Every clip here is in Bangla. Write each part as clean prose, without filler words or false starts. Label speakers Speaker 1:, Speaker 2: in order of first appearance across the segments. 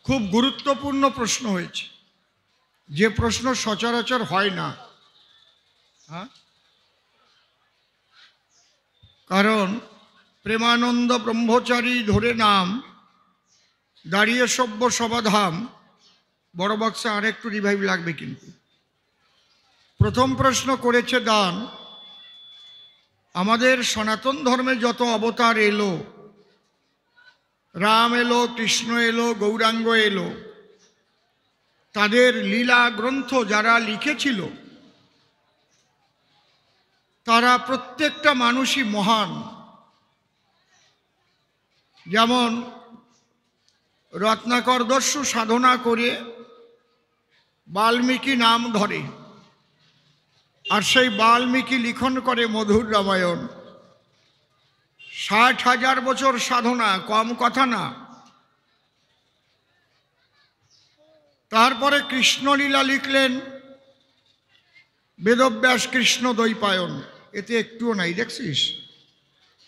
Speaker 1: খুব গুরুত্বপূর্ণ প্রশ্ন হয়েছে, যে প্রশ্ন সচরাচর হয় না। কারণ প্রেমানন্দ ব্রহ্মচারী ধরে নাম, দাঁড়িয়ে সভ্য সবাধাম, বড় বক্সে আর একটু রিভাইভ লাগবে। কিন্তু প্রথম প্রশ্ন করেছে দান, আমাদের সনাতন ধর্মে যত অবতার এলো, রাম এলো, কৃষ্ণ এলো, গৌরাঙ্গ এলো, তাদের লীলা গ্রন্থ যারা লিখেছিল তারা প্রত্যেকটা মানুষই মহান। যেমন রত্নাকর দস্যু সাধনা করে বাল্মীকি নাম ধরে, আর সেই বাল্মীকি লিখন করে মধুর রামায়ণ। 60,000 বছর সাধনা, কম কথা না। তারপরে কৃষ্ণলীলা লিখলেন বেদব্যাস কৃষ্ণ দ্বৈপায়ন। এতে একটুও নাই, দেখছিস?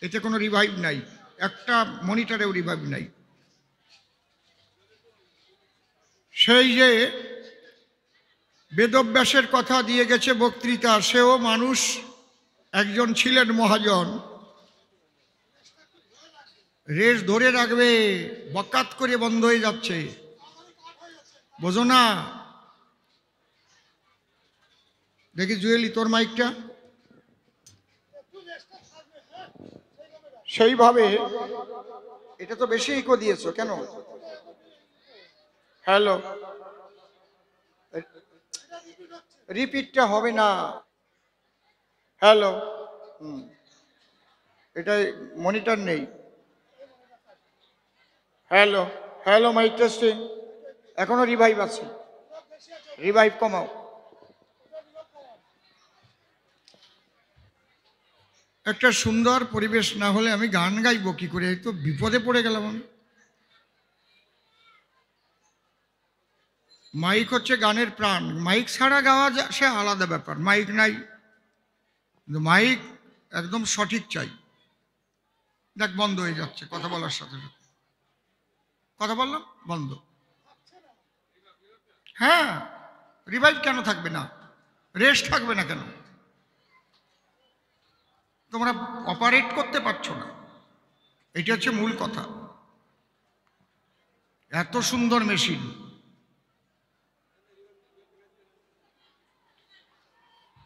Speaker 1: এতে কোনো রিভাইভ নাই, একটা মনিটরেও রিভাইভ নাই। সেই যে বেদব্যাসের কথা দিয়ে গেছে বক্তৃতা, সেও মানুষ, একজন ছিলেন মহাজন। রেস ধরে রাখবে, বকাত করে বন্ধ হয়ে যাচ্ছে, বোঝো না? দেখি জুয়েলি, তোর মাইকটা সেইভাবে, এটা তো বেশি ইকো দিয়েছো কেন? হ্যালো, রিপিটটা হবে না। হ্যালো, এটা মনিটর নেই। Hello hello, mike testing. এখনো রিভাইভ আছে, রিভাইভ কমাও। একটা সুন্দর পরিবেশ না হলে আমি গান গাইবো কি করে? এই তো বিপদে পড়ে গেলাম আমি। মাইক হচ্ছে গানের প্রাণ। মাইক ছাড়া গাওয়া সে আলাদা ব্যাপার, মাইক নাই, কিন্তু মাইক একদম সঠিক চাই। দেখ বন্ধ হয়ে যাচ্ছে কথা বলার সাথে সাথে, কথা বললাম বন্ধ। হ্যাঁ, রিভাইভ কেন থাকবে না? রেস্ট থাকবে না কেন? তোমরা অপারেট করতে পারছো না, এটা হচ্ছে মূল কথা। এত সুন্দর মেশিন,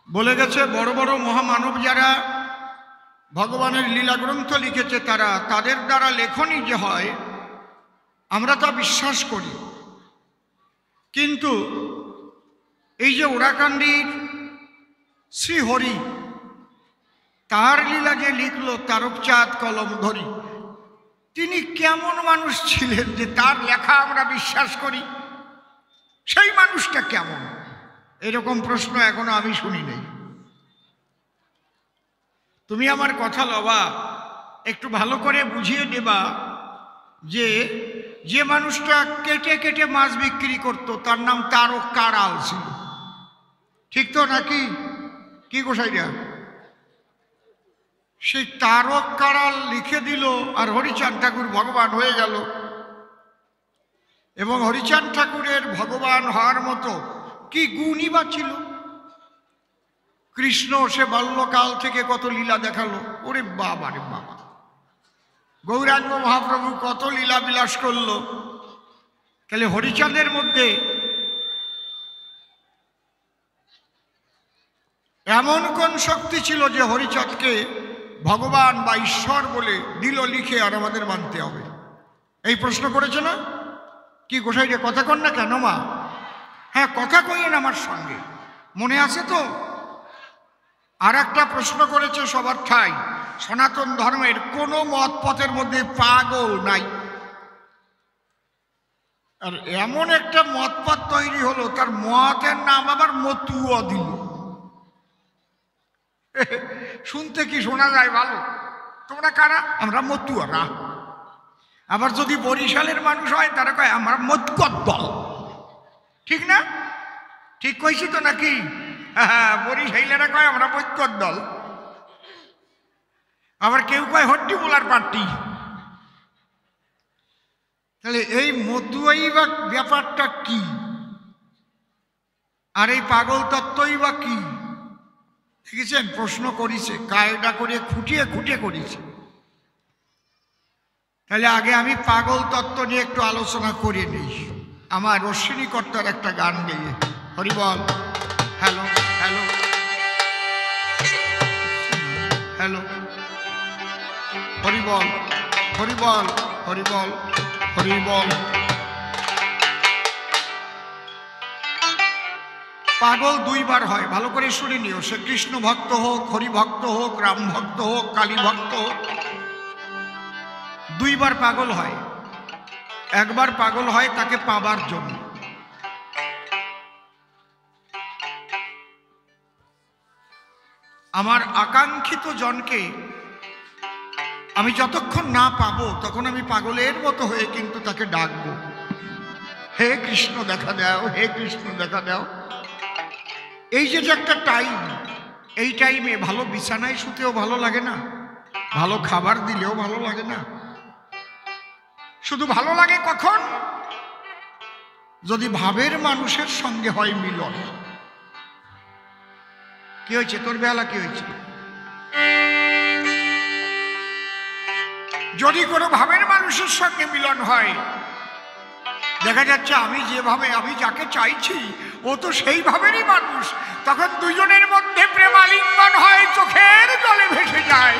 Speaker 1: বলে গেছে বড় বড় মহামানব যারা ভগবানের লীলা গ্রন্থ লিখেছে, তাদের দ্বারা লেখনী যে হয় আমরা তা বিশ্বাস করি। কিন্তু এই যে ওরাকান্দির শ্রীহরি, তার লীলা যে লিখল তারকচাঁদ কলম ধরি, তিনি কেমন মানুষ ছিলেন যে তার লেখা আমরা বিশ্বাস করি? সেই মানুষটা কেমন? এরকম প্রশ্ন এখনো আমি শুনি নাই। তুমি আমার কথা লবা, একটু ভালো করে বুঝিয়ে দেবা যে যে মানুষটা কেটে কেটে মাছ বিক্রি করত তার নাম তারক কারাল ছিল, ঠিক তো নাকি? কি গোসাইরা? সেই তারক কারাল লিখে দিল, আর হরিচাঁদ ঠাকুর ভগবান হয়ে গেল। এবং হরিচাঁদ ঠাকুরের ভগবান হওয়ার মতো কি গুণই বা ছিল? কৃষ্ণ সে বাল্যকাল থেকে কত লীলা দেখালো, ওরে বাবা রে বাবা। গৌরাঙ্গ মহাপ্রভু কত লীলা বিলাস করলো। তাহলে হরিচাঁদের মধ্যে এমন কোন শক্তি ছিল যে হরিচাঁদকে ভগবান বা ঈশ্বর বলে দিল লিখে, আর আমাদের মানতে হবে? এই প্রশ্ন করেছে না? কি গোসাই রে, কথা কন না কেন মা? হ্যাঁ, কথা কইয়েন আমার সঙ্গে, মনে আছে তো? আর একটা প্রশ্ন করেছে সবার ঠাই, সনাতন ধর্মের কোন মত পথের মধ্যে পাগল নাই। আর এমন একটা মতপথ তৈরি হলো, তার মতের নাম আবার মতুয়া দিল। শুনতে কি শোনা যায় ভালো? তোমরা কারা? আমরা মতুয়ারা। আবার যদি বরিশালের মানুষ হয় তারা কয় আমরা মতকত দল, ঠিক না? ঠিক কইছি তো নাকি? হ্যাঁ, বরিশাইলেরা কয় আমরা মতকত দল। আবার কেউ কয় হট্টি বোলার পার্টি। তাহলে এই মতুয়াই বা ব্যাপারটা কি, আর এই পাগল তত্ত্বই বা কি? দেখেছেন, প্রশ্ন করেছে, কায়দা করে খুঁটিয়ে খুঁটিয়ে করেছে। তাহলে আগে আমি পাগল তত্ত্ব নিয়ে একটু আলোচনা করে নিই, আমার অশ্বিনী কর্তার একটা গান গেয়ে। হরিবল। হ্যালো হ্যালো হ্যালো, হরিবল হরিবল হরিবল হরিবল। পাগল দুইবার হয়, ভালো করে শুনে নিও। সে কৃষ্ণ ভক্ত হোক, হরি ভক্ত হোক, রাম ভক্ত হোক, কালী ভক্ত হোক, দুইবার পাগল হয়। একবার পাগল হয় তাকে পাবার জন্য। আমার আকাঙ্ক্ষিত জনকে আমি যতক্ষণ না পাবো তখন আমি পাগলের মতো হয়ে কিন্তু তাকে ডাকবো, হে কৃষ্ণ দেখা দাও, হে কৃষ্ণ দেখা দাও। এই যে একটা টাইম, এই টাইমে ভালো বিছানায় শুতেও ভালো লাগে না, ভালো খাবার দিলেও ভালো লাগে না। শুধু ভালো লাগে কখন? যদি ভাবের মানুষের সঙ্গে হয় মিলন। কি হয়েছে তোর বেলা, কি হয়েছে? যদি কোনো ভাবের মানুষের সঙ্গে মিলন হয়, দেখা যাচ্ছে আমি যেভাবে, আমি যাকে চাইছি ও তো সেই ভাবেরই মানুষ, তখন দুজনের মধ্যে প্রেমালিঙ্গন হয়, চোখের জলে ভেসে যায়।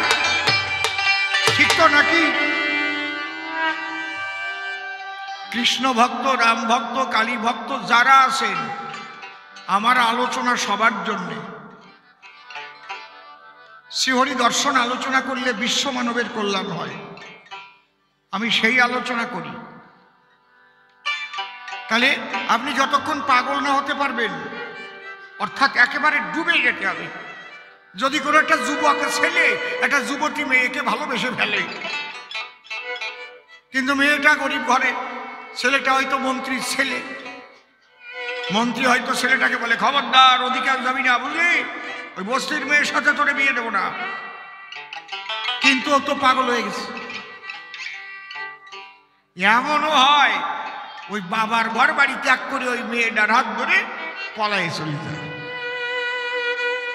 Speaker 1: ঠিক তো নাকি? কৃষ্ণ ভক্ত, রাম ভক্ত, কালী ভক্ত যারা আছেন, আমার আলোচনা সবার জন্য। শ্রীহরি দর্শন আলোচনা করলে বিশ্ব মানবের কল্যাণ হয়, আমি সেই আলোচনা করি। তাহলে আপনি যতক্ষণ পাগল না হতে পারবেন, অর্থাৎ একেবারে ডুবে যেতে হবে। যদি কোনো একটা যুবক ছেলে একটা যুবতী মেয়েকে ভালোবেসে ফেলে, কিন্তু মেয়েটা গরিব ঘরে, ছেলেটা হয়তো মন্ত্রীর ছেলে, মন্ত্রী হয়তো ছেলেটাকে বলে, খবরদার অধিকার যাবি না, বুঝলি, ওই বস্তির মেয়ের সাথে তোরে বিয়ে দেবো না। কিন্তু ও তো পাগল হয়ে গেছে। এমনও হয় ওই বাবার ঘর বাড়ি ত্যাগ করে ওই মেয়েটার হাত ধরে পলায়ে চলে যায়।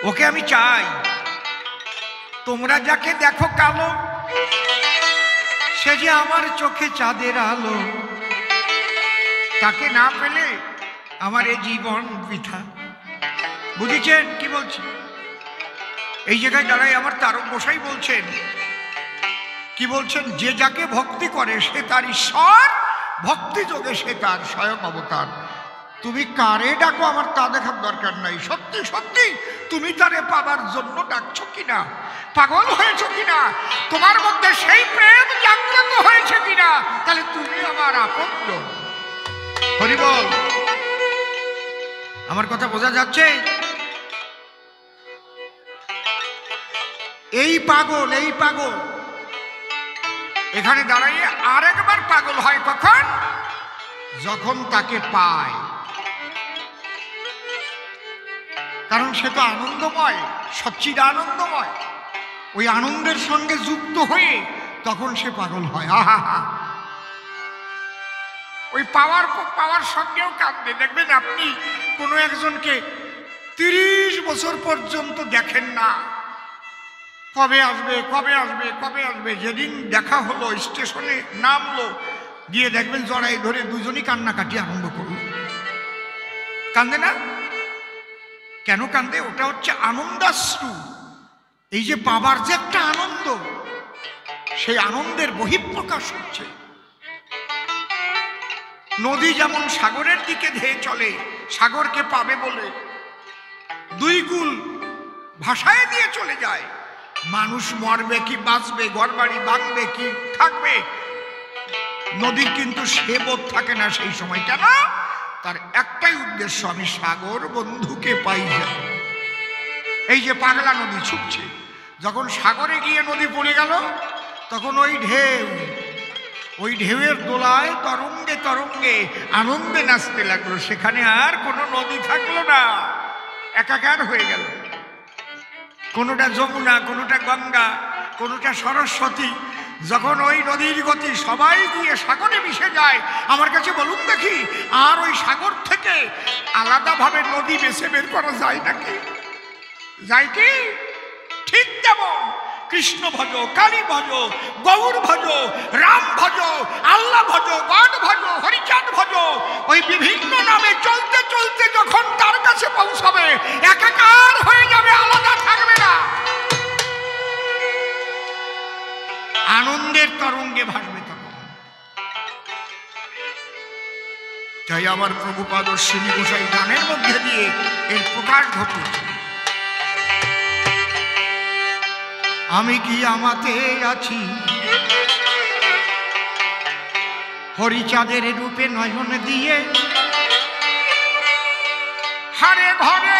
Speaker 1: ওকে আমি চাই, তোমরা যাকে দেখো কালো, সে যে আমার চোখে চাঁদের আলো, তাকে না পেলে আমার এই জীবন বৃথা। বুঝেছেন কি বলছি? এই জায়গায় দাঁড়াই আমার তারক গোসাই বলছেন, কি বলছেন? যে যাকে ভক্তি করে সে তার ঈশ্বর, ভক্তি যোগে সে তার স্বয়ং অবতার। তুমি কারে ডাকো আমার তা দেখার দরকার নাই, সত্যি সত্যি তুমি তারে পাবার জন্য ডাকছো কিনা, পাগল হয়েছো কিনা, তোমার মধ্যে সেই প্রেম জাগ্রত হয়েছে কিনা, তাহলে তুমি আমার আপনজন। হরি বল। আমার কথা বোঝা যাচ্ছে? এই পাগল, এই পাগল এখানে দাঁড়াইয়ে আরেকবার পাগল হয় কখন? যখন তাকে পায়। কারণ সে তো আনন্দময়, সচ্চিদানন্দময়, ওই আনন্দের সঙ্গে যুক্ত হয়ে তখন সে পাগল হয়। আহা হা, ওই পাওয়ার সঙ্গেও কাঁদবে। দেখবেন আপনি কোনো একজনকে 30 বছর পর্যন্ত দেখেন না, কবে আসবে কবে আসবে কবে আসবে, যেদিন দেখা হলো স্টেশনে নামলো, গিয়ে দেখবেন জড়াই ধরে দুজনই কান্নাকাটি আরম্ভ করলো। কান্দে না? কেন কান্দে? ওটা হচ্ছে আনন্দাশ্রু। এই যে পাবার যে একটা আনন্দ, সেই আনন্দের বহিঃপ্রকাশ হচ্ছে। নদী যেমন সাগরের দিকে ধেয়ে চলে সাগরকে পাবে বলে, দুই কুল ভাসায় দিয়ে চলে যায়। মানুষ মরবে কি বাঁচবে, ঘরবাড়ি ভাঙবে কি থাকবে, নদীর কিন্তু সে বোধ থাকে না সেই সময়। কেন? তার একটাই উদ্দেশ্য, আমি সাগর বন্ধুকে পাই যাব। এই যে পাগলা নদী ছুটছে, যখন সাগরে গিয়ে নদী পড়ে গেল, তখন ওই ঢেউ, ওই ঢেউয়ের দোলায় তরঙ্গে তরঙ্গে আনন্দে নাচতে লাগলো। সেখানে আর কোনো নদী থাকলো না, একাকার হয়ে গেল। কোনোটা যমুনা, কোনোটা গঙ্গা, কোনোটা সরস্বতী, যখন ওই নদীর গতি সবাই গিয়ে সাগরে মিশে যায়, আমার কাছে বলুন দেখি, আর ওই সাগর থেকে আলাদাভাবে নদী বেছে বের করা যায় নাকি? যায় কি? ঠিক তেমন কৃষ্ণ ভজ, কালী ভজ, গৌর ভজ, রাম ভজ, আল্লাহ ভজ, গড ভজ, হরিচাঁদ ভজ, ওই বিভিন্ন নামে চলতে চলতে যখন তার কাছে পৌঁছাবে, একাকার হয়ে যাবে, আলাদা থাকবে না, আনন্দের তরঙ্গে ভাসবে তখন। তাই আমার প্রভুপাদ অশ্বিনী গোসাই গানের মধ্যে দিয়ে এর প্রকাশ ঘটিয়েছে। আমি কি আমাতে আছি হরিচাঁদের রূপে নয়ন দিয়ে, হারে ঘরে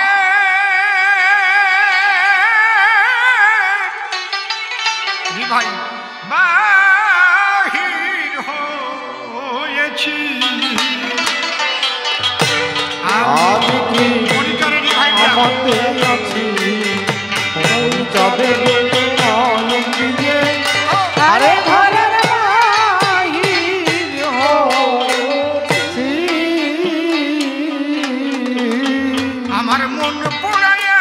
Speaker 1: ভাই বাহির হয়েছি।
Speaker 2: আমি কি আমাতে আছি হরিচাঁদের রূপে নয়ন দিয়ে, আরে ঘরের বাহির হয়েছি।
Speaker 1: আমার মন পোড়ায়া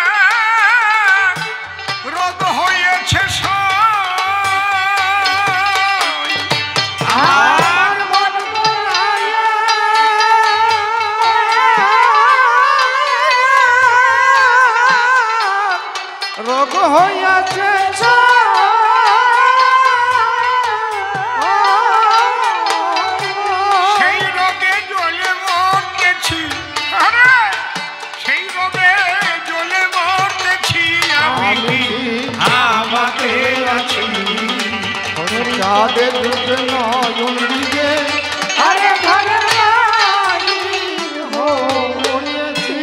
Speaker 1: রোগ হয়েছে,
Speaker 2: আমার মন পোড়ায়া রোগ হইয়াছে,
Speaker 1: সেই রোগে জ্বলে মরতেছি, আরে সেই রোগে জ্বলে মরতেছি। আমি কি আমাতে আছি
Speaker 2: হরিচাঁদের রূপে নয়ন দিয়ে, আরে ঘরের বাহির হয়েছি।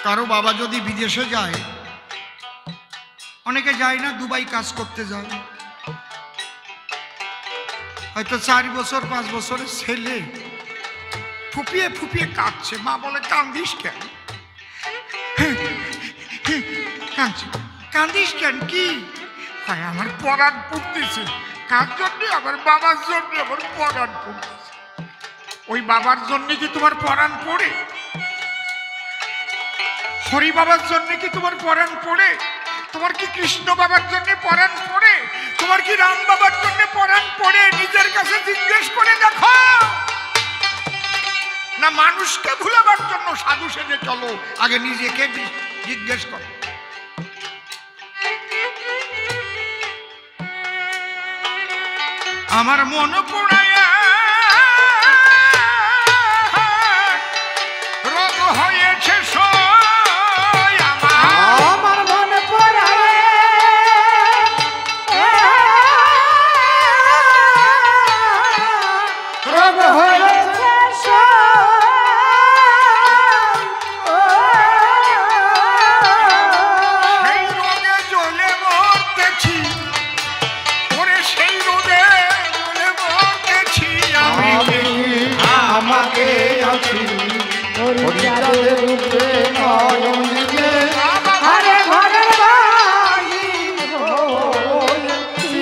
Speaker 1: কারো বাবা যদি বিদেশে যায়, অনেকে যায় না, দুবাই কাজ করতে যায়, হয়তো 4 বছর 5 বছরের ছেলে ফুপিয়ে ফুপিয়ে কাঁদছে, মা বলে কান্দিস কেন? কান্দিস কেন? কি হয়? আমার পরাণ পড়তেছে। কার জন্য? আমার বাবার জন্য আমার পরাণ পড়তেছে। ওই বাবার জন্য কি তোমার পরাণ পড়ে? হরি বাবার জন্য কি তোমার পরাণ পড়ে? তোমার কি কৃষ্ণ বাবার জন্য পরাণ পড়ে? তোমার কি রাম বাবার জন্য পরাণ পড়ে? নিজের কাছে জিজ্ঞেস করে দেখো। না মানুষকে ভুলাবার জন্য সাধু সেজে চলো? আগে নিজেকে জিজ্ঞেস করো। আমার মন পোড়ায়া রোগ হয়েছে,
Speaker 2: আমার মন পোড়ায়া রোগ হয়েছে,
Speaker 1: সেই রোগে জ্বলে মরতেছি, ওরে সেই রোগে জ্বলে মরতেছি। আমি
Speaker 2: আমাকে আছি হরিচাঁদের রূপে নয়ন দিয়ে, আরে ঘরের বাহির হয়েছি।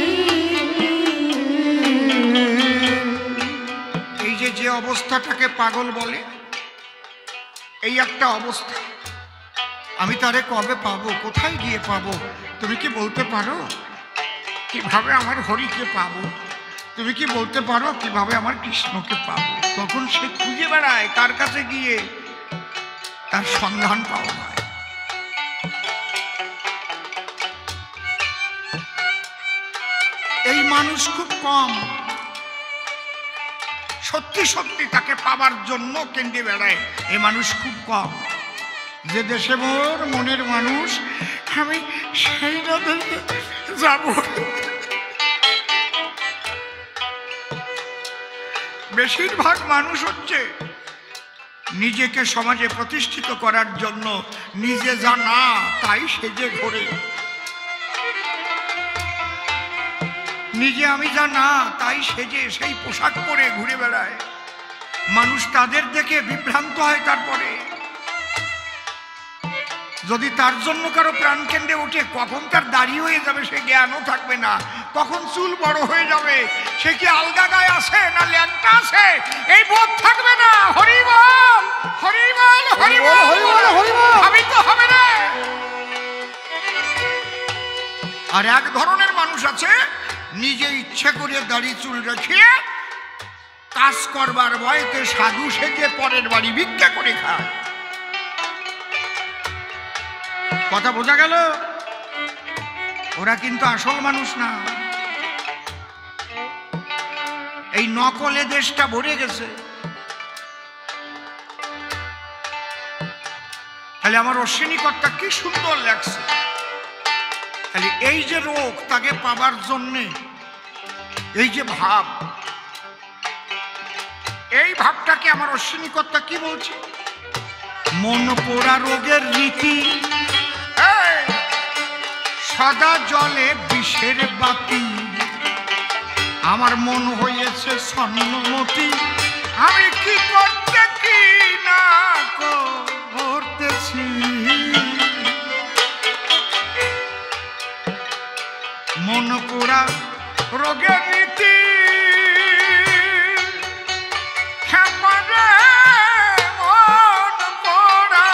Speaker 1: এই যে অবস্থাটাকে পাগল বলে, এই একটা অবস্থা। আমি তারে কবে পাবো? কোথায় গিয়ে পাবো? তুমি কি বলতে পারো কিভাবে আমার হরিকে পাবো? তুমি কি বলতে পারো কিভাবে আমার কৃষ্ণকে পাবো? তখন সে খুঁজে বেড়ায় কার কাছে গিয়ে তার সন্ধান পাওয়া যায়। এই মানুষ খুব কম, সত্যি সত্যি তাকে পাবার জন্য কেন্দ্রে বেড়ায়। এই মানুষ খুব কম। যে দেশে মোর মনের মানুষ, আমি সেই নদীতে যাব। বেশিরভাগ মানুষ হচ্ছে নিজেকে সমাজে প্রতিষ্ঠিত করার জন্য নিজে যা না তাই সেজে ঘোরে। নিজে আমি যা না তাই সেজে সেই পোশাক পরে ঘুরে বেড়ায়। মানুষ তাদের দেখে বিভ্রান্ত হয়। তারপরে যদি তার জন্য কারো প্রাণ কেন্দ্রে ওঠে, কখন তার দাড়ি হয়ে যাবে সে জ্ঞানও থাকবে না, কখন চুল বড় হয়ে যাবে, সে কি আলগা গায়ে আছে না ল্যাংটা আছে এই বোধ থাকবে না। হরি বল হরি বল হরি বল হরি বল, আমি তো হবে না। আর এক ধরনের মানুষ আছে নিজে ইচ্ছে করে দাড়ি চুল রেখে কাজ করবার ভয়তে সাধু সেজে পরের বাড়ি ভিক্ষা করে খায়। কথা বোঝা গেল? ওরা কিন্তু আসল মানুষ না। এই নকলে দেশটা ভরে গেছে। তাহলে আমার অশ্বিনী কর্তা কি সুন্দর লাগছে। তাহলে এই যে রোগ তাকে পাবার জন্যে এই যে ভাব, এই ভাবটাকে আমার অশ্বিনী কর্তা কি বলছে? মন পোড়া রোগের রীতি, সদা জলে বিষের বাতি, আমার মন হয়েছে স্বর্ণমতি, আমি কি করতে কি না করতেছি। মন পোড়া রোগের রীতি, মন পোড়া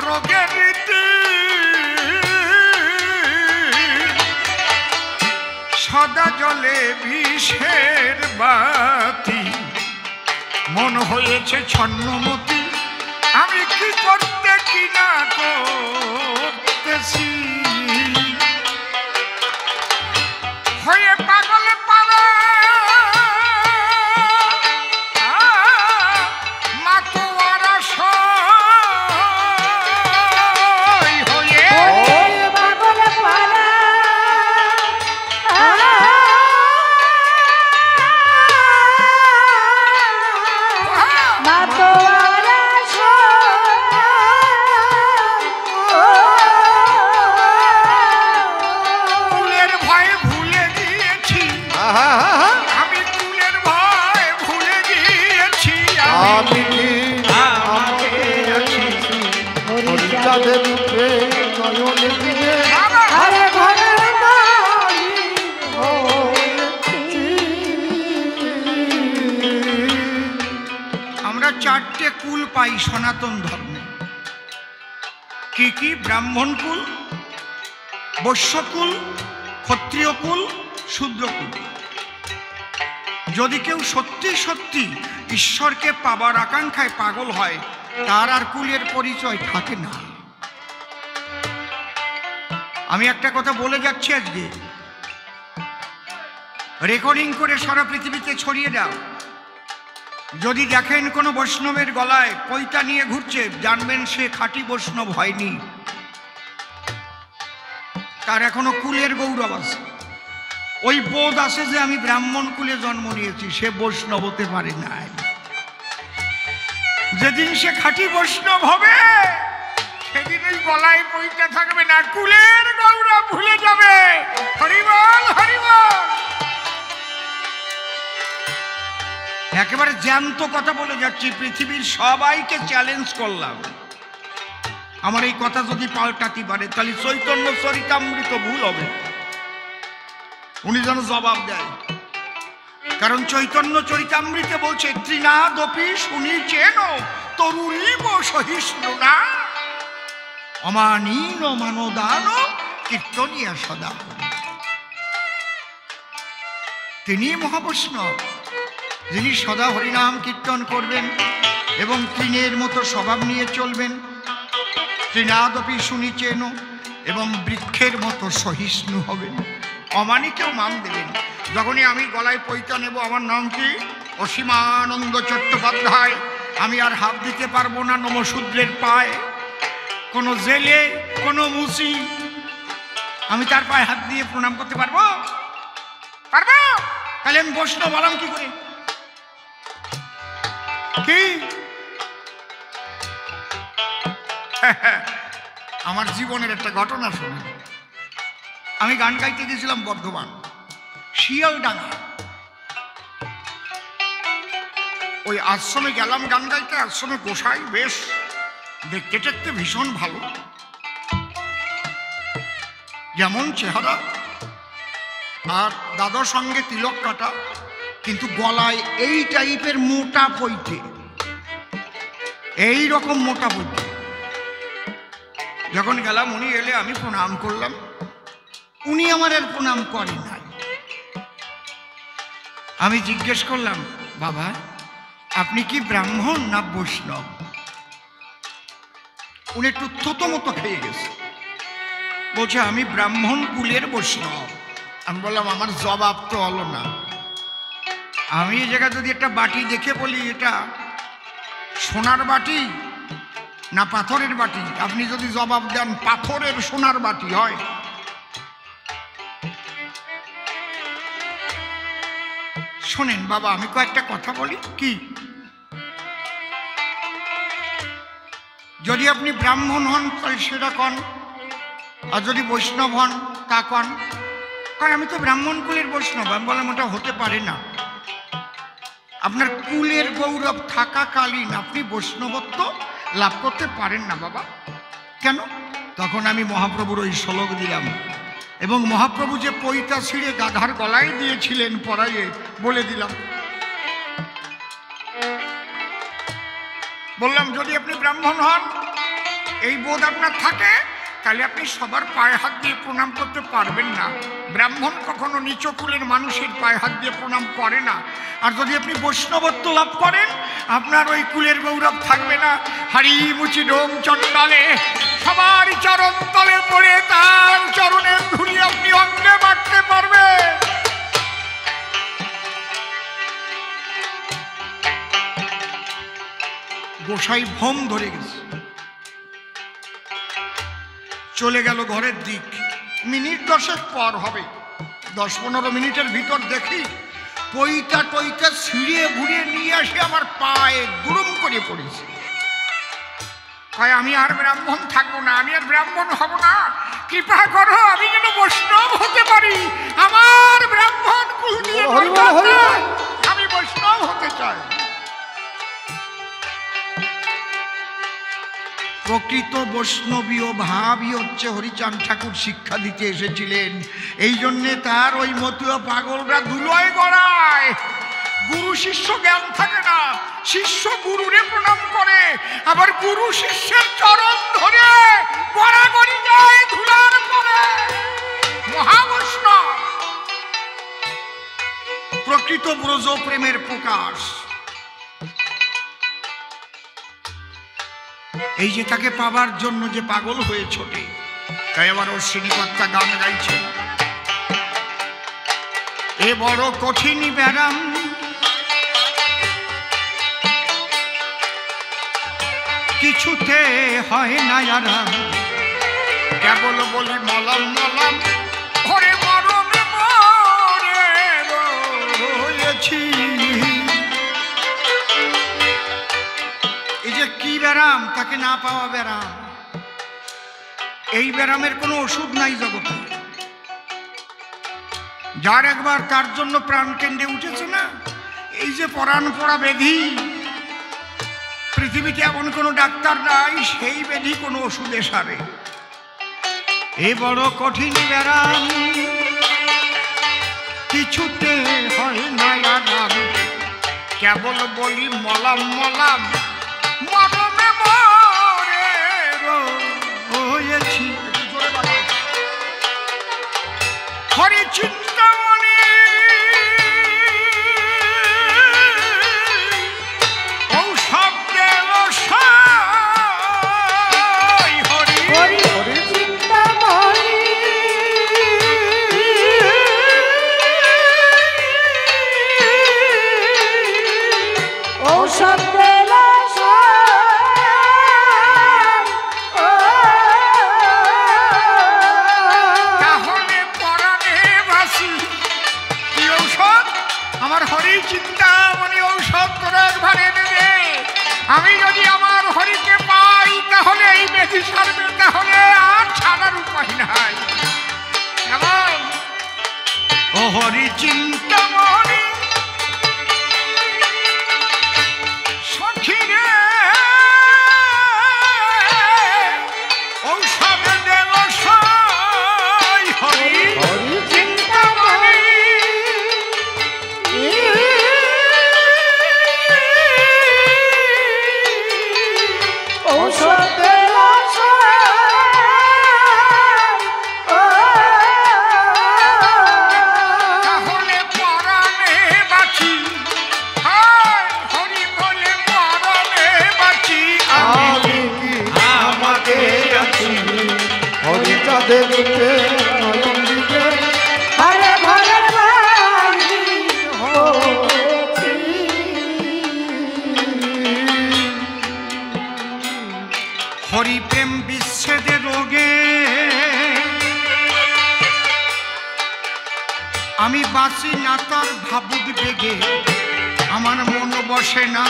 Speaker 1: রোগের রীতি, সদা জলে বিষের বাতি, মন হয়েছে ছন্নমতি, আমি কি করতে কি না করতেছি। হয়ে পাগল পারা মাতোয়ারা হয়ে
Speaker 2: পাগল পারা মাতোয়ারা
Speaker 1: কুলের ভয়ে ভুলে গিয়েছি, আমি কুলের ভয়ে ভুলে গিয়েছি,
Speaker 2: আমি আমাকে হরিচাঁদের রূপে নয়ন দিয়ে আরে ঘরের মালিক হয়েছি।
Speaker 1: আমরা চারটে কুল পাই সনাতন ধর্মে। কি কি? ব্রাহ্মণ কুল, বৈশ্যকুল, ক্ষত্রিয় কুল, শূদ্রকুল। যদি কেউ সত্যি সত্যি ঈশ্বরকে পাবার আকাঙ্ক্ষায় পাগল হয়, তার আর কুলের পরিচয় থাকে না। আমি একটা কথা বলে যাচ্ছি আজকে, রেকর্ডিং করে সারা পৃথিবীতে ছড়িয়ে দাও। যদি দেখেন কোনো বৈষ্ণবের গলায় পৈতা নিয়ে ঘুরছে, জানবেন সে খাঁটি বৈষ্ণব হয়নি, তার এখনো কুলের গৌরব আছে। ওই বোধ আছে যে আমি ব্রাহ্মণ কুলে জন্ম নিয়েছি, সে বৈষ্ণব হতে পারে নাই। যেদিন সে খাঁটি বৈষ্ণব হবে সেদিন ওই গলায় পৈতা থাকবে না, কুলের গৌরব ভুলে যাবে। হরিবল হরিবল। একেবারে জ্যান্ত কথা বলে যাচ্ছি, পৃথিবীর সবাইকে চ্যালেঞ্জ করলাম। আমার এই কথা যদি পাল্টাতে পারে তাহলে চৈতন্য চরিতামৃত ভুল হবে। উনি যেন জবাব দেয়, কারণ চৈতন্য চরিতামৃতে বলছে ত্রিনাদপি শুনিছেন তরুণীব সহিষ্ণু না অমানীন মানদান কীর্তনিয়া সদা। তিনি মহাবৈষ্ণব, যিনি সদা হরিনাম কীর্তন করবেন এবং তৃণের মতো স্বভাব নিয়ে চলবেন। তৃণাদপি শুনিছেন এবং বৃক্ষের মতো সহিষ্ণু হবেন, অমানিকেও মান দেবেন। যখনই আমি গলায় পৈতা নেব, আমার নাম কি? অসীমানন্দ চট্টোপাধ্যায়, আমি আর হাত দিতে পারবো না নমশূদ্রের পায়ে। কোনো জেলে, কোনো মুসি, আমি তার পায়ে হাত দিয়ে প্রণাম করতে পারবো? পারবো? তাহলে আমি বৈষ্ণব বললাম কি করে? কি আমার জীবনের একটা ঘটনা শুনে। আমি গান গাইতে গেছিলাম বর্ধমান, শিয়ালডাঙ্গা। ওই আশ্রমে গেলাম গান গাইতে। আশ্রমে গোসাই বেশ দেখতে টেকতে ভীষণ ভালো, যেমন চেহারা, আর দাদার সঙ্গে তিলক কাটা, কিন্তু গলায় এই টাইপের মোটা পৈতে, এই রকম মোটা পৈতে। যখন গেলাম উনি এলে আমি প্রণাম করলাম, উনি আমার এর প্রণাম করেন নাই। আমি জিজ্ঞেস করলাম, বাবা আপনি কি ব্রাহ্মণ না বৈষ্ণব? উনি একটু থতো মতো খেয়ে গেছে, বলছে আমি ব্রাহ্মণ কুলের বৈষ্ণব। আমি বললাম আমার জবাব তো হলো না। আমি এই জায়গায় যদি একটা বাটি দেখে বলি এটা সোনার বাটি না পাথরের বাটি, আপনি যদি জবাব দেন পাথরের সোনার বাটি হয়, শোনেন বাবা আমি কয়েকটা কথা বলি। কি? যদি আপনি ব্রাহ্মণ হন তাহলে সেটা কন, আর যদি বৈষ্ণব হন তা কন। কারণ আমি তো ব্রাহ্মণ কুলের বৈষ্ণব। আমি বললাম ওটা হতে পারে না, আপনার কুলের গৌরব থাকাকালীন আপনি বৈষ্ণবত্ব লাভ করতে পারেন না বাবা। কেন? তখন আমি মহাপ্রভুর ওই শ্লোক দিলাম, এবং মহাপ্রভু যে পৈতা ছিঁড়ে গাধার গলায় দিয়েছিলেন পরাইয়ে, বলে দিলাম। বললাম যদি আপনি ব্রাহ্মণ হন, এই বোধ আপনার থাকে, তাহলে আপনি সবার পায়ে হাত দিয়ে প্রণাম করতে পারবেন না। ব্রাহ্মণ কখনো নিচ কুলের মানুষের পায়ে হাত দিয়ে প্রণাম করে না। আর যদি আপনি বৈষ্ণবত্ব লাভ করেন, আপনার ওই কুলের গৌরব থাকবে না। হারি মুচি ডোম চণ্ডালে সবার চরণ তলে পড়ে তার চরণের ধুলি আপনি অঙ্গে মারতে পারবেন। গোসাই ভোম ধরে গেছে, চলে গেল ঘরের দিক। মিনিট 10 পর হবে, 10-15 মিনিটের ভিতর দেখি পৈতা টইতা ছিঁড়িয়ে ঘুরিয়ে নিয়ে আসে আমার পায়ে দুরুম করে পড়েছে। কয় আমি আর ব্রাহ্মণ থাকবো না, আমি আর ব্রাহ্মণ হব না, কৃপা করো আমি যেন বৈষ্ণব হতে পারি। আমার ব্রাহ্মণ কুল দিয়ে আমি বৈষ্ণব হতে চাই। প্রকৃত বৈষ্ণবীয় ভাবই হচ্ছে হরিচাঁদ ঠাকুর শিক্ষা দিতে এসেছিলেন। এই জন্যে তার ওই মতীয় পাগলরা ধুলোয় গড়ায়। গুরু শিষ্য জ্ঞান থাকে না, শিষ্য গুরুরে প্রণাম করে, আবার গুরু শিষ্যের চরণ ধরে গড়াগড়ি যায় ধুলার পরে। মহাবৈষ্ণব প্রকৃত ব্রজ প্রেমের প্রকাশ। এই যে তাকে পাবার জন্য যে পাগল হয়ে ছোটে, তাই আবার ওর শ্রীনিকর্তা গান গাইছে, এ বড় কঠিন ব্যারাম কিছুতে হয় না আরাম, কেবল বলি মলম মলম ওরে মরমে মরে রয়েছি। এই যে কি ব্যারাম, তাকে না পাওয়া ব্যারাম। এই ব্যারামের কোনো ওষুধ নাই জগতে। যার একবার তার জন্য প্রাণ কেন্দ্রে উঠেছে না, এই যে পরাণ পড়া ব্যাধি, পৃথিবীতে এমন কোনো ডাক্তার নাই সেই ব্যাধি কোনো ওষুধে সারে। এ বড় কঠিন ব্যারাম কিছুতে হয় না আরাম, কেবল বলি মলাম মলাম মরমে মরে রয়েছি। হরি চিন্তামণি ঔষধ দেব সাই, হরি
Speaker 2: হরি হরি চিন্তামণি ঔষধ দেলা
Speaker 1: তাহলে পরাণে ভাসি। কি ঔষধ? আমার হরি চিন্তামণি ঔষধ তোরা একবার এনে দে। আমি যদি আমার হরিকে পাই তাহলে এই ব্যাধি সারবে, তাহলে আর ছাড়ার উপায় নাই। কেমন? ও হরি চিন্তামণি সখী রে বাসি না তার ভাবুক বেগে, আমার মন বসে না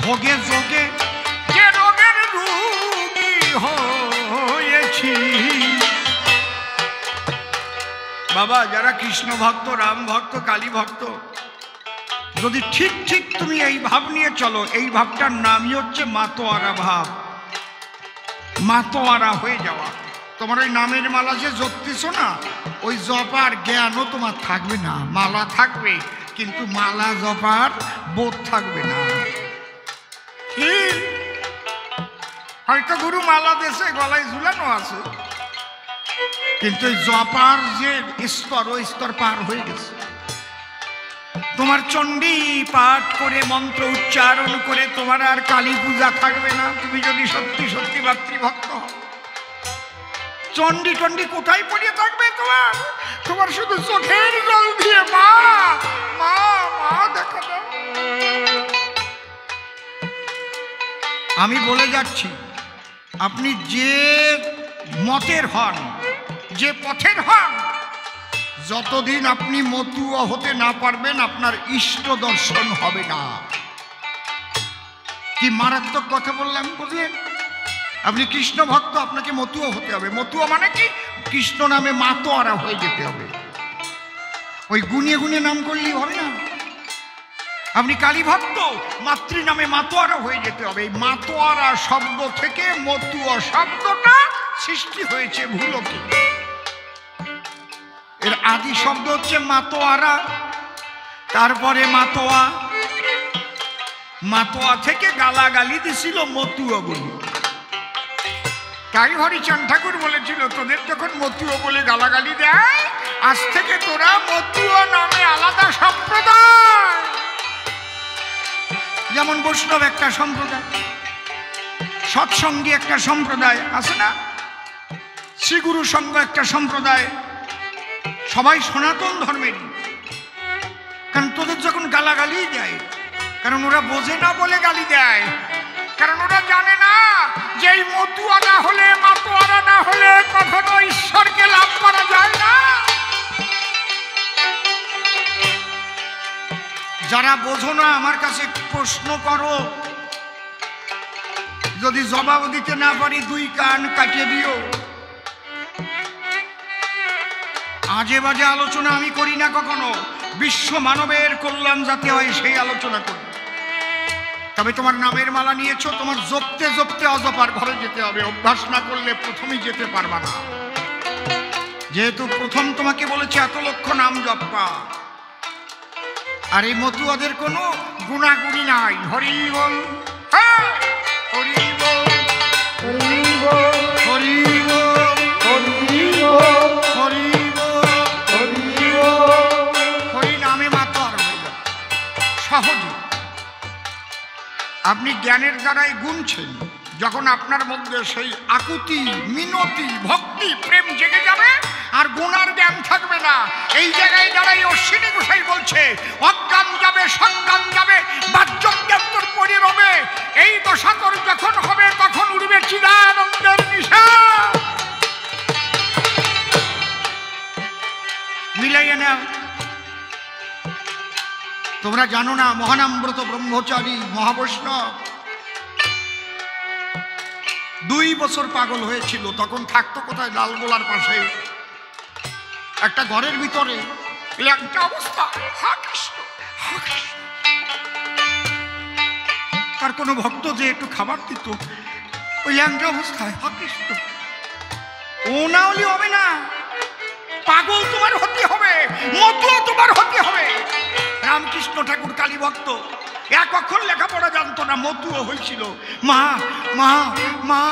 Speaker 1: ভোগে যোগে, যে রোগের রোগী হয়েছি। বাবা, যারা কৃষ্ণ ভক্ত, রাম ভক্ত, কালী ভক্ত, যদি ঠিক ঠিক তুমি এই ভাব নিয়ে চলো, এই ভাবটার নামই হচ্ছে মাতোয়ারা ভাব। মাতোয়ারা হয়ে যাওয়া। তোমার ওই নামের মালা যে জপতেছ না, ওই জপার জ্ঞানও তোমার থাকবে না। মালা থাকবে, কিন্তু মালা জপার বোধ থাকবে না। কি হয়তো গুরু মালা দেশে গলায় ঝুলানো আছে, কিন্তু ওই জপার যে স্তর, ওই স্তর পার হয়ে গেছে। তোমার চণ্ডী পাঠ করে মন্ত্র উচ্চারণ করে তোমার আর কালী পূজা থাকবে না, তুমি যদি সত্যি সত্যি মাতৃভক্ত হও। চণ্ডী টণ্ডী কোথায় পড়িয়ে থাকবে তোমার? তোমার শুধু চোখের জল দিয়ে মা মা মা দেখা দাও। আমি বলে যাচ্ছি, আপনি যে মতের হন, যে পথের হন, যতদিন আপনি মতুয়া হতে না পারবেন, আপনার ইষ্ট দর্শন হবে না। কি মারাত্মক কথা বললাম বুঝলেন? আপনি কৃষ্ণ ভক্ত, আপনাকে মতুয়া হতে হবে। মতুয়া মানে কি? কৃষ্ণ নামে মাতোয়ারা হয়ে যেতে হবে। ওই গুনিয়ে গুনিয়ে নাম করলেই হবে না। আপনি কালী ভক্ত, মাতৃ নামে মাতোয়ারা হয়ে যেতে হবে। এই মাতোয়ারা শব্দ থেকে মতুয়া শব্দটা সৃষ্টি হয়েছে ভুলকে। এর আদি শব্দ হচ্ছে মাতোয়ারা, তারপরে মাতোয়া, মাতোয়া থেকে গালাগালি দিছিল মতুয়া বলি। তাই হরিচাঁদ ঠাকুর বলেছিল, তোদের যখন মতুয়া বলে গালাগালি দেয়, আজ থেকে তোরা মতুয়া নামে আলাদা সম্প্রদায়। যেমন বৈষ্ণব একটা সম্প্রদায়, সৎসঙ্গী একটা সম্প্রদায় আছে না, শ্রীগুরু সঙ্গ একটা সম্প্রদায়, সবাই সনাতন ধর্মেরই। কারণ তোদের যখন গালাগালি দেয়, কারণ ওরা বোঝে না বলে গালি দেয়, কারণ ওরা জানে না যে এই মতুয়া না হলে, মাতোয়ারা না হলে কখনো ঈশ্বরকে লাভ করা যায় না। যারা বোঝো না, আমার কাছে প্রশ্ন করো, যদি জবাব দিতে না পারি দুই কান কাটিয়ে দিও। আজে বাজে আলোচনা আমি করি না কখনো, বিশ্ব মানবের কল্যাণ যাতে হয় সেই আলোচনা করি। তবে তোমার নামের মালা নিয়েছো, তোমার জপতে জপতে অজপার ঘরে যেতে হবে। অভ্যাস না করলে প্রথমেই যেতে পারবা না। যেহেতু প্রথম তোমাকে বলেছে এত লক্ষ নাম জপা, আর এই মতুয়াদের কোনো গুণাগুণি নাই। হরি বল, হরি বল, হরি বল, হরি বল, হরি বল, হরি বল, হরি বল। হরি নামে মাতোয়ার হয়ে যাবে সহজে। আপনি জ্ঞানের দ্বারাই গুনছেন, যখন আপনার মধ্যে সেই আকুতি, মিনতি, ভক্তি, প্রেম জেগে যাবে, আর গুণার জ্ঞান থাকবে না। এই জায়গায় দাঁড়াই অশ্বিনী গোসাই বলছে, অজ্ঞান যাবে, সজ্ঞান যাবে, বাহ্যজ্ঞান তোর পরে রবে। এই দশা তোর যখন হবে, তখন উঠবে চিদানন্দের নিশা। মিলাইয়ে না। তোমরা জানো না, মহানামব্রত ব্রহ্মচারী মহাবৈষ্ণব 2 বছর পাগল হয়েছিল। তখন থাকতো কোথায়? লালগোলার পাশে একটা ঘরের ভিতরে, একটা অবস্থা, হা কৃষ্ণ, হা কৃষ্ণ। তার কোনো ভক্ত যে একটু খাবার দিত, ওই একটা অবস্থায় হা কৃষ্ণ। ও না হলে হবে না, পাগল তোমার হতে হবে, মতুয়া তোমার হতে হবে। রামকৃষ্ণ ঠাকুর কালী ভক্ত, এক অক্ষর লেখাপড়া জানতো না, মতুয়া হয়েছিল। মা মা মা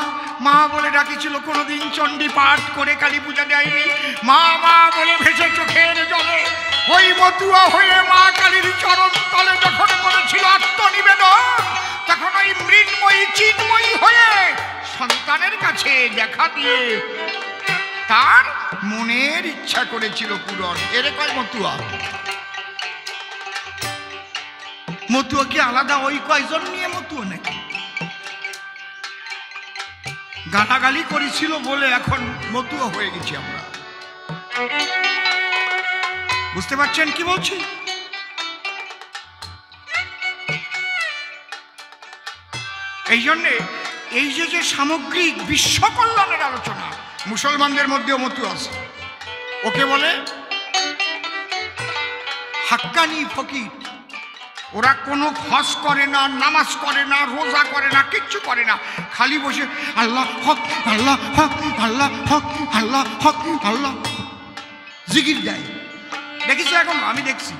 Speaker 1: মা বলে ডাকিছিল, কোনোদিন চণ্ডী পাঠ করে কালী পূজা দেয়নি। মা মা বলে ভেসে চোখের জলে ওই মতুয়া হয়ে মা কালীর চরণ তলে যখন করেছিল আত্মনিবেদন, তখন ওই মৃন্ময়ী চিন্ময়ী হয়ে সন্তানের কাছে দেখা দিয়ে তার মনের ইচ্ছা করেছিল পূরণ। এর কয় মতুয়া। মতুয়া কি আলাদা ওই কয়জন নিয়ে মতুয়া নাকি? গালাগালি করেছিল বলে এখন মতুয়া হয়ে গেছি আমরা। বুঝতে পারছেন কি বলছি? এই জন্যে এই যে সামগ্রিক বিশ্ব কল্যাণের আলোচনা, মুসলমানদের মধ্যেও মতো আছে, ওকে বলে হাক্কানি ফকির। ওরা কোনো হজ করে না, নামাজ করে না, রোজা করে না, কিচ্ছু করে না, খালি বসে আল্লাহ হক, আল্লাহ হক, আল্লাহ হক, আল্লাহ হক, আল্লাহ জিকির দেয়। দেখিস এখন? আমি দেখছি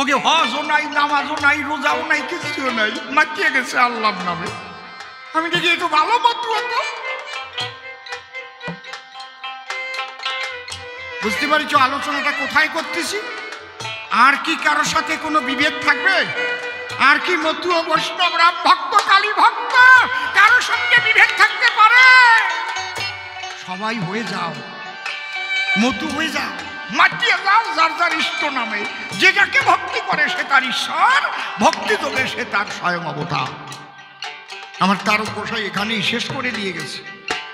Speaker 1: ওকে হজও নাই, নামাজও নাই, রোজাও নাই, কিচ্ছুও নাই, মাতিয়ে গেছে আল্লাহর নামে। আমি দেখি একটু ভালো মত হতো। বুঝতে পারছো আলোচনাটা কোথায় করতেছি? আর কি কারোর সাথে কোনো বিভেদ থাকবে? আর কি মতুয়া, বৈষ্ণব, রাম ভক্ত, কালী ভক্ত কারোর সঙ্গে বিভেদ থাকতে পারে? সবাই হয়ে যাও, মতু হয়ে যাও, মাটিয়ে যাও যার যার ইষ্ট নামে। যে যাকে ভক্তি করে সে তার ঈশ্বর, ভক্তি তোলে সে তার স্বয়ং অবতার। আমার তার গোসাই এখানেই শেষ করে দিয়ে গেছে,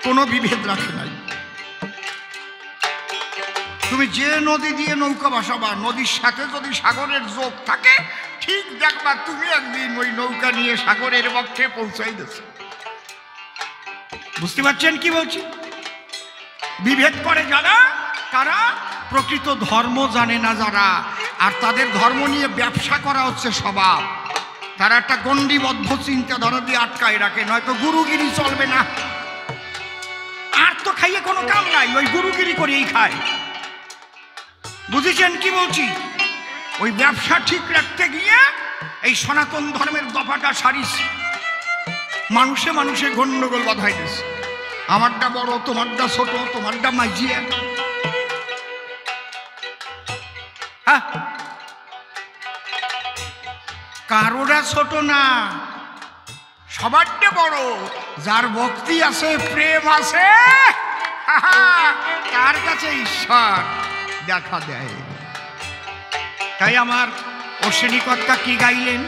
Speaker 1: কোনো বিভেদ রাখে নাই। তুমি যে নদী দিয়ে নৌকা ভাসাবা, নদীর সাথে যদি সাগরের যোগ থাকে, ঠিক দেখবা তুমি একদিন ওই নৌকা নিয়ে সাগরের বক্ষে পৌঁছাই দিচ্ছে। বুঝতে পারছেন কি বলছি? বিভেদ করে যারা, তারা প্রকৃত ধর্ম জানে না যারা, আর তাদের ধর্ম নিয়ে ব্যবসা করা হচ্ছে স্বভাব। তারা একটা গণ্ডিবদ্ধ চিন্তাধারা দিয়ে আটকায় রাখে, নয়তো গুরুগিরি চলবে না। আর তো খাইয়ে কোনো কাম নাই, ওই গুরুগিরি করেই খায়। বুঝেছেন কি বলছি? ওই ব্যবসা ঠিক রাখতে গিয়ে এই সনাতন ধর্মের দফাটা সারিস, মানুষে মানুষে গন্ডগোল বাধাই দিচ্ছে। আমারটা বড়, তোমারটা ছোট, তোমারটা মাঝিয়া। হ্যাঁ, কারোটা ছোট না, সবারটা বড়। যার ভক্তি আছে, প্রেম আছে, তার কাছে ঈশ্বর দেখা দেয়। তাই আমার অশ্বিনীকর্তা কি গাইলেন?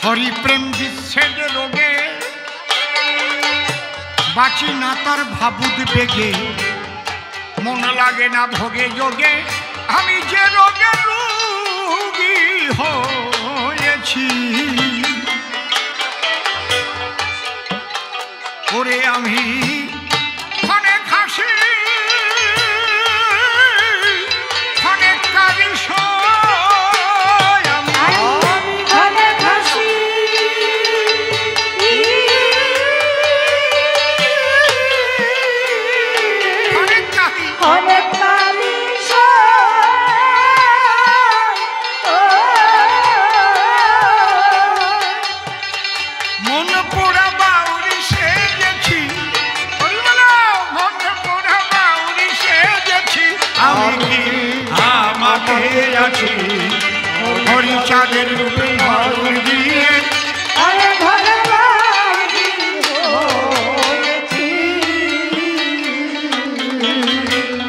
Speaker 1: হরিপ্রেম বিচ্ছেদ রোগে বাঁচি না তার ভাবুদ বেগে, মন লাগে না ভোগে যোগে, আমি যে রোগে রোগী হয়েছি। ওরে আমি অনেক হাসি, অনেক কাঁদি,
Speaker 2: অনেক হাসি,
Speaker 1: অনেক কাঁদি,
Speaker 2: অনেক কালি
Speaker 1: মন পোড়া বাউরি সেজেছি, মন পোড়া বাউরি সেজেছি। আমি কি আমাকে আছি হরিচাঁদের রূপে ঘর দিয়ে,
Speaker 2: ঘরে ঘরে বাড়ি হয়েছি।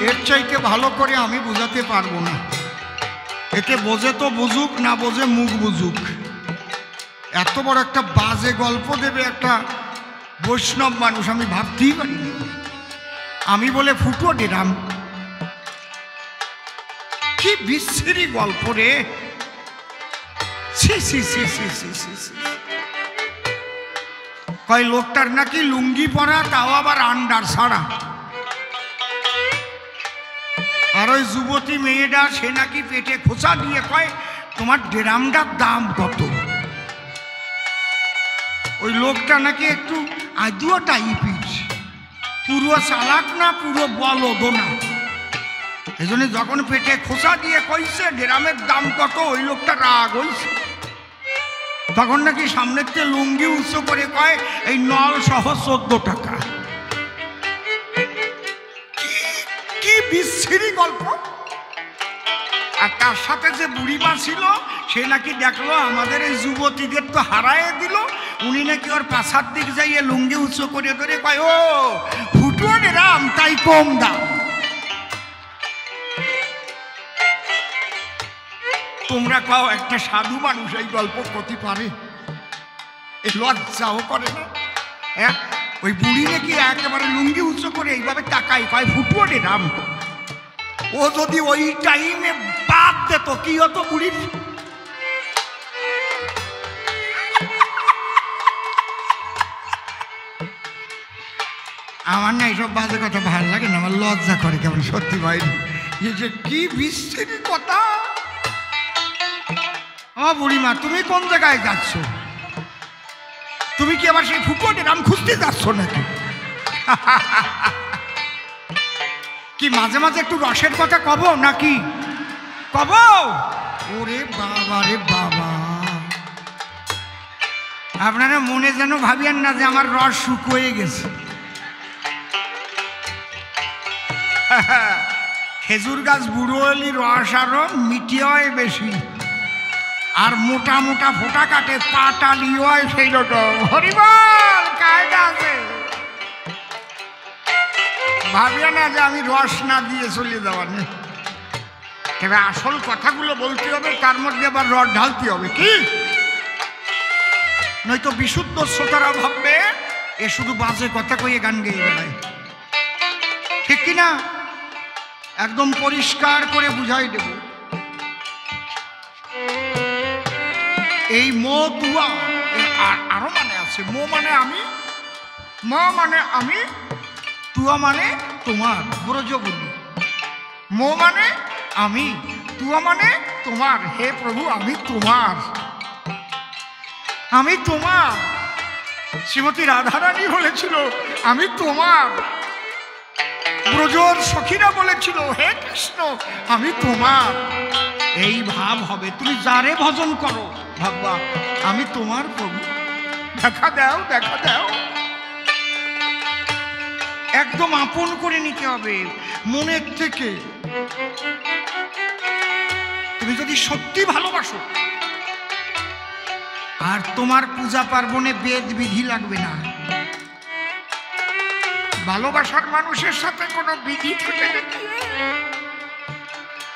Speaker 1: এর চাইতে ভালো করে আমি বুঝাতে পারবো না। একে বোঝে তো বুঝুক, না বোঝে মুখ বুঝুক। এত বড় একটা বাজে গল্প দেবে একটা বৈষ্ণব মানুষ, আমি ভাবতেই পারিনি। আমি বলে ফুটো ডেরাম, কি বিশ্রী গল্প রে! ছি ছি ছি ছি ছি ছি ছি। কয় লোকটার নাকি লুঙ্গি পরা, তাও আবার আন্ডার ছাড়া। আর ওই যুবতী মেয়েটা, সে নাকি পেটে খোঁচা দিয়ে কয়, তোমার ড্রামটার দাম কত? ওই লোকটা নাকি একটু আদুয়া টাইপের, পুরো চালাক না, পুরো বলদ না। এই জন্য যখন পেটে খোঁচা দিয়ে কইছে ড্রামের দাম কত, ওই লোকটা রাগ হইছে। তখন নাকি সামনের থেকে লুঙ্গি উঁচু করে কয়, এই নল সহ 14 টাকা। কি বিশ্রী গল্প! আর তার সাথে যে বুড়িমা ছিল, সে নাকি দেখলো আমাদের এই যুবতীদের তো হারায় দিল। উনি নাকি ওর পাশার দিক যাইয়ে লুঙ্গি উঁচু করে ধরে কয়, ও ফুটো রাম, তাই কম দাম। তোমরা কাও একটা সাধু মানুষ এই গল্প করতে পারে? এই লজ্জাও করে না? হ্যাঁ, ওই বুড়ি নাকি একেবারে লুঙ্গি উঁচু করে এইভাবে তাকাই, কয় ফুটো রাম। ও যদি ওই টাইমে বাদ দিত কি হতো বুড়ির? আমার না এইসব বাজে কথা ভালো লাগে না, আমার লজ্জা করে কেমন সত্যি ভাই। এই যে কি বিশ্রী কথা। ও বুড়িমা, তুমি কোন জায়গায় যাচ্ছ? তুমি কি আবার সেই ফুকনের আম খুঁজতে যাচ্ছ নাকি? কি মাঝে মাঝে একটু রসের কথা কব নাকি? কব? ওরে বাবা রে বাবা, আপনারা মনে যেন ভাবিয়েন না যে আমার রস শুকিয়ে গেছে। খেজুর গাছ বুড়ো হলি রস আরো মিটি হয় বেশি, আর মোটা মোটা ফোটা কাটে পাটালি হয় সেই রকম। হরিবল কায়দা আছে। ভাবিয়া না যে আমি রস না দিয়ে চলে যাওয়া নেই, তবে আসল কথাগুলো বলতে হবে, তার মধ্যে আবার রস ঢালতে হবে, কি নয়তো বিশুদ্ধ শ্রোতারা ভাববে এ শুধু বাজে কথা কইয়ে গান গেয়ে বেড়ায়। ঠিক কিনা? একদম পরিষ্কার করে বুঝাই দেব। এই মো তুয়া আরো মানে আছে। মো মানে আমি, ম মানে আমি, তুয়া মানে তোমার। ব্রজ বলি মো মানে আমি, তুয়া মানে তোমার। হে প্রভু, আমি তোমার, আমি তোমার। শ্রীমতী রাধারানী বলেছিল আমি তোমার। ব্রজর সখীরা বলেছিল হে কৃষ্ণ আমি তোমার। এই ভাব হবে। তুমি যারে ভজন করো ভাববা আমি তোমার প্রভু, দেখা দাও দেখা দাও। একদম আপন করে নিতে হবে মনের থেকে। তুমি যদি সত্যি ভালোবাসো, আর তোমার পূজা পার্বণে বেদ বিধি লাগবে না। ভালোবাসার মানুষের সাথে কোনো বিধি থাকে নাকি?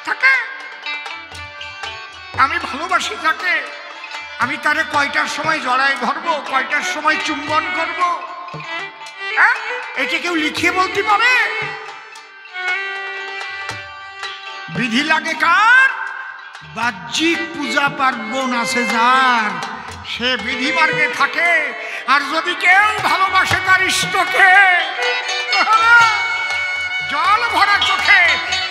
Speaker 1: থাকে? আমি ভালোবাসি তাকে, আমি তারে কয়টার সময় জড়ায় ধরবো, কয়টার সময় চুম্বন করবো, হ্যাঁ এটা কেউ লিখিয়ে বলতে পারে? বিধি লাগে কার? বাহ্যিক পূজা পার্বণ আছে যার, সে বিধি মার্গে থাকে। আর যদি কেউ ভালোবাসে তার ইষ্টকে, জল ভরা চোখে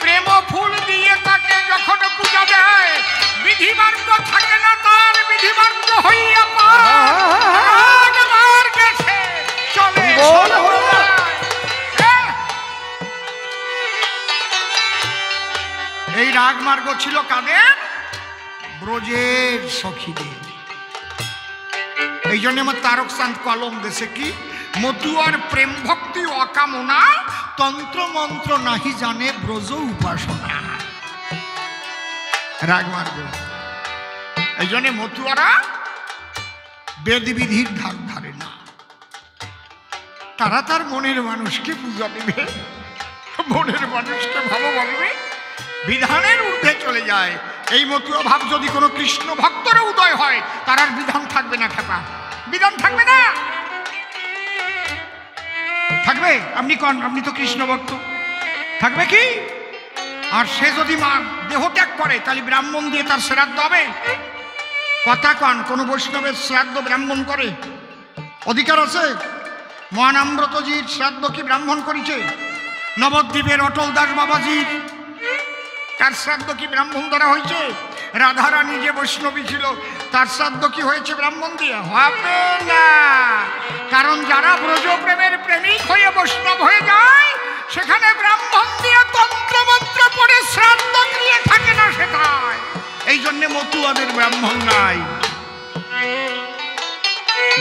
Speaker 1: প্রেম ফুল দিয়ে তাকে যখন পূজা দেয়, বিধি মার্গ থাকে না তার, বিধি মার্গ হইয়া গেছে চলে। এই রাগ মার্গ ছিল কাদের? ব্রজের সখীদের। এই জন্য আমার তারক চাঁদ কলম দেশে কি মতুয়ার প্রেম ভক্তি অকামনা, তন্ত্র মন্ত্র নাহি জানে ব্রজ উপাসনা। রাগ মার্গ। এই জন্য মতুয়ারা বেদ বিধির ধার ধারে না, তারা তার মনের মানুষকে পূজা দেবে, মনের মানুষকে ভালো বলবে, বিধানের ঊর্ধ্বে চলে যায়। এই মতুয়া ভাব যদি কোনো কৃষ্ণ ভক্তর উদয় হয়, তার আর বিধান থাকবে না। খেপা বিধান থাকবে না। থাকবে? আপনি কন, আপনি তো কৃষ্ণ ভক্ত, থাকবে কি? আর সে যদি মা দেহ ত্যাগ করে তাহলে ব্রাহ্মণ দিয়ে তার শ্রাদ্ধ হবে? কথা কন, কোন বৈষ্ণবের শ্রাদ্ধ ব্রাহ্মণ করে? অধিকার আছে? মহানাম্রতজির শ্রাদ্ধ কি ব্রাহ্মণ করেছে? নবদ্বীপের অটল দাস বাবাজির তার শ্রাদ্ধ কি ব্রাহ্মণ দ্বারা হয়েছে? রাধারানী যে বৈষ্ণবী ছিল তার শ্রাদ্ধ কি হয়েছে ব্রাহ্মণ দিয়ে? হবে না। কারণ যারা ব্রজপ্রেমের প্রেমিক হয়ে বৈষ্ণব হয়ে যায়, সেখানে ব্রাহ্মণ দিয়ে তন্ত্রমন্ত্র পড়ে শ্রাদ্ধ ক্রিয়া থাকে না সেটায়। এই জন্যে মতুয়াদের ব্রাহ্মণ নাই।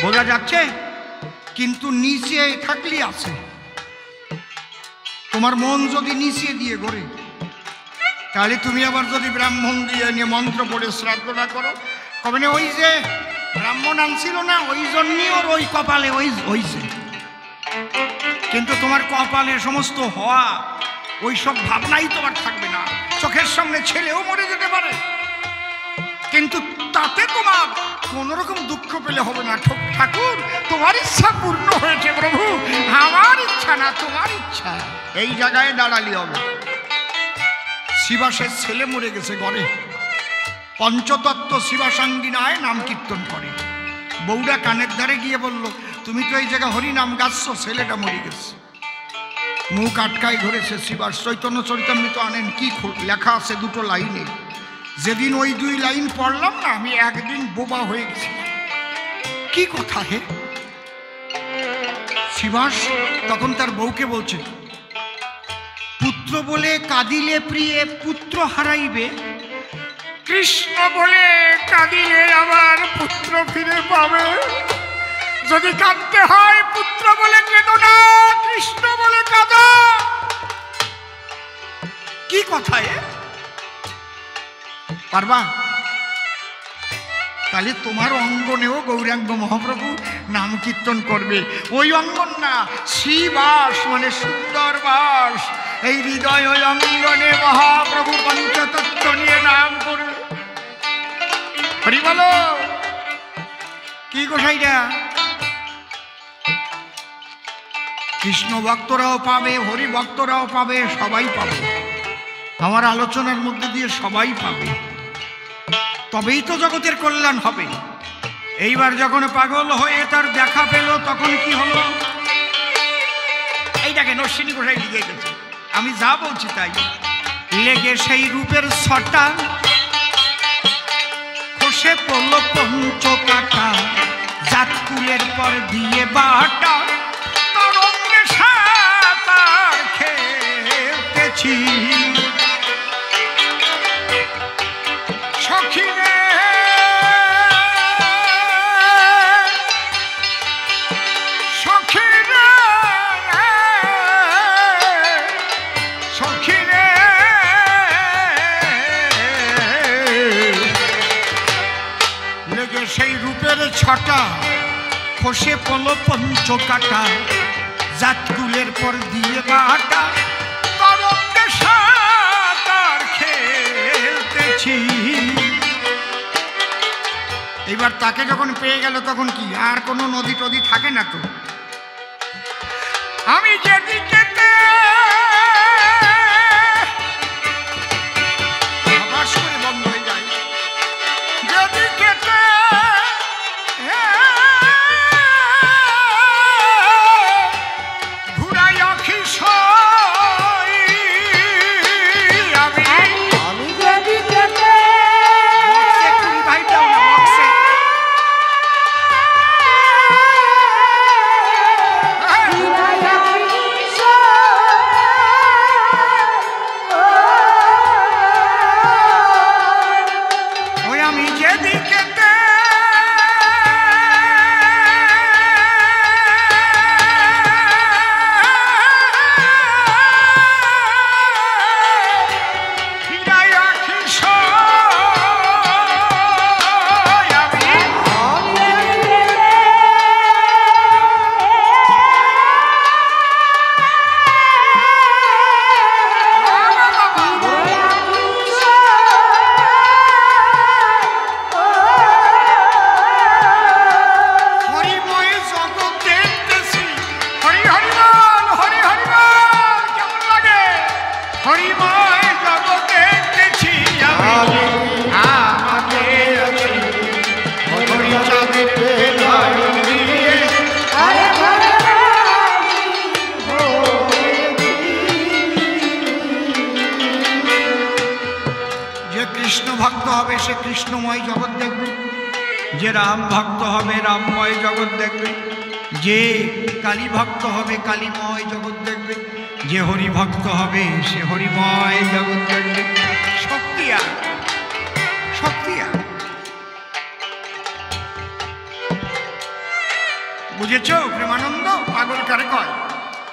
Speaker 1: বোঝা যাচ্ছে? কিন্তু নিচে থাকলে আছে। তোমার মন যদি নিচে দিয়ে গড়ে, তাহলে তুমি আবার যদি ব্রাহ্মণ দিয়ে নিয়ে মন্ত্র পড়ে শ্রাদ্ধ না করো, কবে না ওই যে ব্রাহ্মণ আনছিল না, ওই জন্যই ওর ওই কপালে ওই হইছে। কিন্তু তোমার কপালে সমস্ত হওয়া ওই সব ভাবনাই তোমার থাকবে না। চোখের সামনে ছেলেও মরে যেতে পারে, কিন্তু তাতে তোমার কোন রকম দুঃখ পেলে হবে না। ঠাকুর তোমার ইচ্ছা পূর্ণ হয়েছে প্রভু, আমার ইচ্ছা না তোমার ইচ্ছা। এই জায়গায় দাঁড়ালি হবে। শিবাসের ছেলে মরে গেছে ঘরে, পঞ্চতত্ত্ব শিবাসাঙ্গিনায় নাম কীর্তন করে। বউরা কানের ধারে গিয়ে বলল, তুমি তো এই জায়গায় হরি নাম গাচ্ছ, ছেলেটা মরে গেছে। মুখ আটকায় ধরেছে। শিবাস চৈতন্য চরিতামৃত আনেন, কি লেখা আছে দুটো লাইনে। যেদিন ওই 2 লাইন পড়লাম না, আমি একদিন বোবা হয়ে গেছি। কি কথা হে? শিবাস তখন তার বউকে বলছে, পুত্র বলে কাঁদিলে প্রিয়ে পুত্র হারাইবে, কৃষ্ণ বলে কাঁদিলে আবার পুত্র ফিরে পাবে। যদি কাঁদতে হয় পুত্র বলে কেঁদো না, কৃষ্ণ বলে কাঁদো। কি কথা এ? পারবা? তাহলে তোমার অঙ্গনেও গৌরাঙ্গ মহাপ্রভু নাম কীর্তন করবে। ওই অঙ্গন না, শ্রীবাস মানে সুন্দর বাস। এই হৃদয় ওই অঙ্গনে মহাপ্রভু পঞ্চতত্ত্ব নিয়ে নাম করবে। হরি বলো। কি গোসাইটা? কৃষ্ণ ভক্তরাও পাবে, হরি ভক্তরাও পাবে, সবাই পাবে। আমার আলোচনার মধ্যে দিয়ে সবাই পাবে, তবেই তো জগতের কল্যাণ হবে। এইবার যখন পাগল হয়ে তার দেখা পেল, তখন কি হলো? এইটাকে নরসিনী গোসাই লিখে গেছে, আমি যা বলছি তাই। লেগে সেই রূপের ছটা, খসে পড়ল পঞ্চকাটা, জাতকুলের পর দিয়ে বাটা, তরঙ্গে সাঁতার খেলতেছি। সখিরে সখিরে সখিরে লেগে সেই রূপের ছটা, খসে পড়ল পঞ্চকাটা, জাতকুলের পর দিয়ে বাটা, তরঙ্গে সাঁতার খেলতেছি। এবার তাকে যখন পেয়ে গেল, তখন কি আর কোনো নদী টদী থাকে না তো। আমি যেদিকে আবাস করে বন্ধ হয়ে যায়, যেদিকে ঘুরাই আখি সই, আমি
Speaker 2: যেদিকে
Speaker 1: ভাইটাও না বক্সে সে কৃষ্ণময় জগৎ দেখবে, যে রাম ভক্ত হবে রামময় জগৎ দেখবে, যে কালী ভক্ত হবে কালীময় জগৎ দেখবে, যে হরি ভক্ত হবে সে হরিময় জগৎ দেখবে। শক্তি আর শক্তি আর বুঝেছ প্রেমানন্দ? পাগল কারে কয়?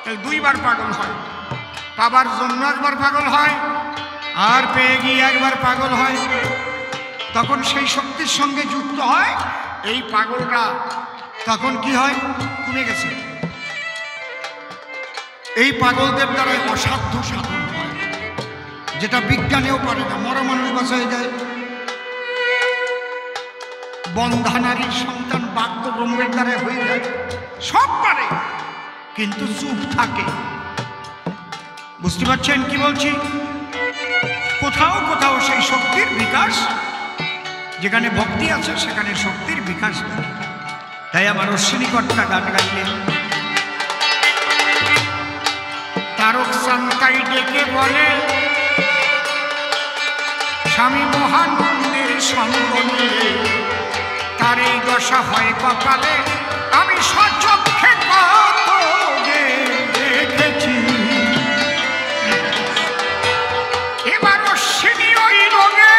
Speaker 1: তাই 2 বার পাগল হয়। পাবার জন্য একবার পাগল হয়, আর পেয়ে গিয়ে একবার পাগল হয়। তখন সেই শক্তির সঙ্গে যুক্ত হয় এই পাগলটা। তখন কি হয়? কমে গেছে। এই পাগলদের দ্বারা অসাধ্য সাধন হয়, যেটা বিজ্ঞানেও পারে না। মরা মানুষ বাঁচায় যায়, বন্ধা নারীর সন্তান বাক্য ব্রহ্মের দ্বারা হয়ে যায়, সব পারে, কিন্তু চুপ থাকে। বুঝতে পারছেন কি বলছি? কোথাও কোথাও সেই শক্তির বিকাশ, যেখানে ভক্তি আছে সেখানে শক্তির বিকাশ নেই। তাই আমার অশ্বিনীকর্তা গান গাইলেন, তারক সান্তাই ডেকে বলে স্বামী মহানন্দের সঙ্গ নিয়ে তার এই দশা হয় কপালে, আমি সচক্ষে কত দেখেছি। এবার অশ্বিনী ওই রোগে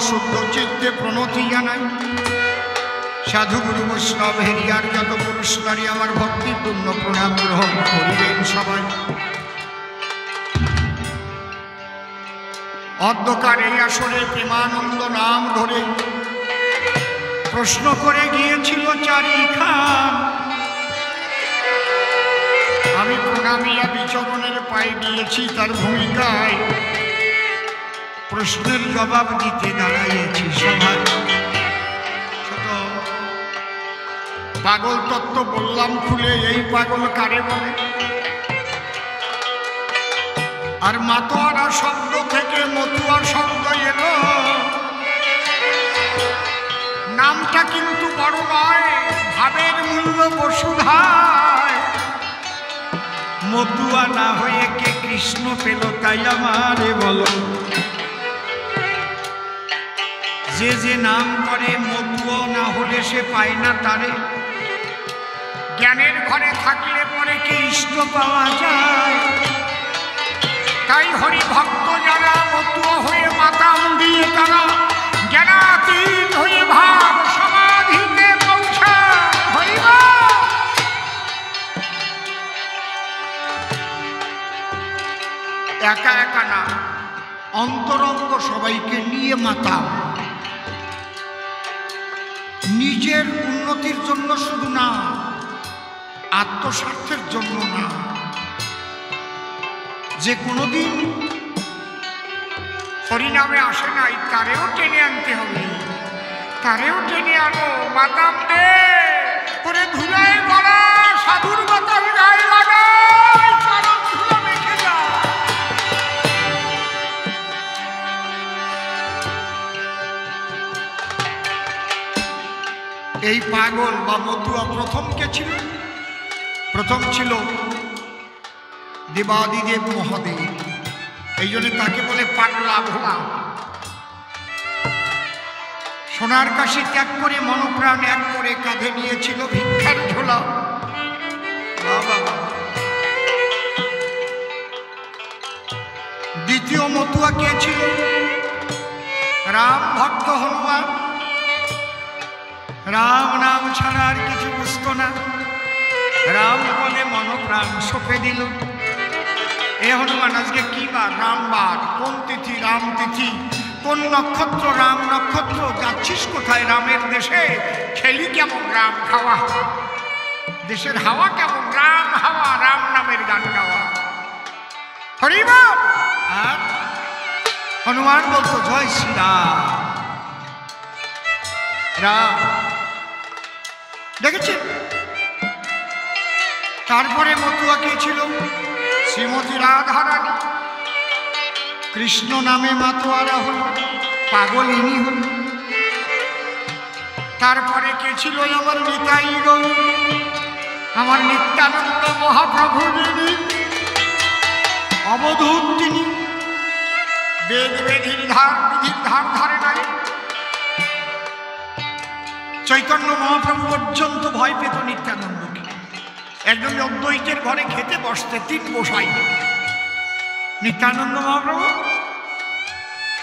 Speaker 1: শুদ্ধ চিত্তে প্রণতি জানাই। সাধু গুরু বৈষ্ণব হেরিয়ার যত পুরুষ নারী আমার ভক্তিপূর্ণ প্রণাম গ্রহণ করিবেন সবাই। অন্ধকার এই আসরে প্রেমানন্দ নাম ধরে প্রশ্ন করে গিয়েছিল চারি খান, আমি প্রণামিয়া বিচরণের পায়ে দিয়েছি তার ভূমিকায় প্রশ্নের জবাব দিতে দাঁড়াইছি সবাই। ছোট পাগল তত্ত্ব বললাম খুলে, এই পাগল কারে বলে? আর মাতোয়ারা শব্দ থেকে মতুয়া শব্দ এলো, নামটা কিন্তু বড় নয়, ভাবের মূল্য বসুধায়। মতুয়া না হয়ে কে কৃষ্ণ পেল তাই আমারে বলো? যে যে নাম করে মতুয়া না হলে সে পায় না তারে। জ্ঞানের ঘরে থাকলে পরে কি ইষ্ট পাওয়া যায়? তাই হরি ভক্ত যারা মতুয়া হয়ে মাতাম দিয়ে তারা জ্ঞানাতীত হয়ে ভাব সমাধিতে পৌঁছা। হরিবা একা একা না, অন্তরঙ্গ সবাইকে নিয়ে মাতাম। নিজের উন্নতির জন্য শুধু না, আত্মস্বার্থের জন্য না। যে কোনোদিন হরিনামে আসে নাই তারেও টেনে আনতে হবে, তারেও টেনে আনো। মাতাম দে করে ধুলায় গলা সাধুর বাতাস গায়ে লাগায়, চরণ ধুলা মেখে যা। এই পাগল বা মতুয়া প্রথম কে ছিল? প্রথম ছিল দেবাদিদেব মহাদেব। এই জন্য তাকে বলে পাগলা ভোলা। সোনার কাশি ত্যাগ করে মনপ্রাণ এক করে কাঁধে নিয়েছিল ভিক্ষার ঝোলা। দ্বিতীয় মতুয়া কে ছিল? রাম ভক্ত হনুমান। রাম নাম ছাড়া আর কিছু বুঝতো না, রাম বলে মনপ্রাণ সঁপে দিল। এ হনুমান আজকে কি বার? রামবার। কোন তিথি? রাম তিথি। কোন নক্ষত্র? রাম নক্ষত্র। যাচ্ছিস কোথায়? রামের দেশে। খেলি কেমন? রাম খাওয়া। দেশের হাওয়া কেমন? রাম হাওয়া। রাম নামের গান গাওয়া। হরিবল। আর হনুমান বলতো জয় শ্রীরাম। রাম দেখেছেন? তারপরে মতুয়া কে ছিল? শ্রীমতী রাধারানী। কৃষ্ণ নামে মাতোয়ারা হল, পাগল ইনি হল। তারপরে কে ছিল? আমার নিতাই গৌর, আমার নিত্যানন্দ মহাপ্রভু যিনি অবধূত, তিনি বেদ বেদির ধার বিধির ধার ধারে নাই। চৈতন্য মহাপ্রভু পর্যন্ত ভয় পেত নিত্যানন্দকে। একজন অদ্বৈতের ঘরে খেতে বসতে 3 গোসাই, নিত্যানন্দ মহাপ্রভু,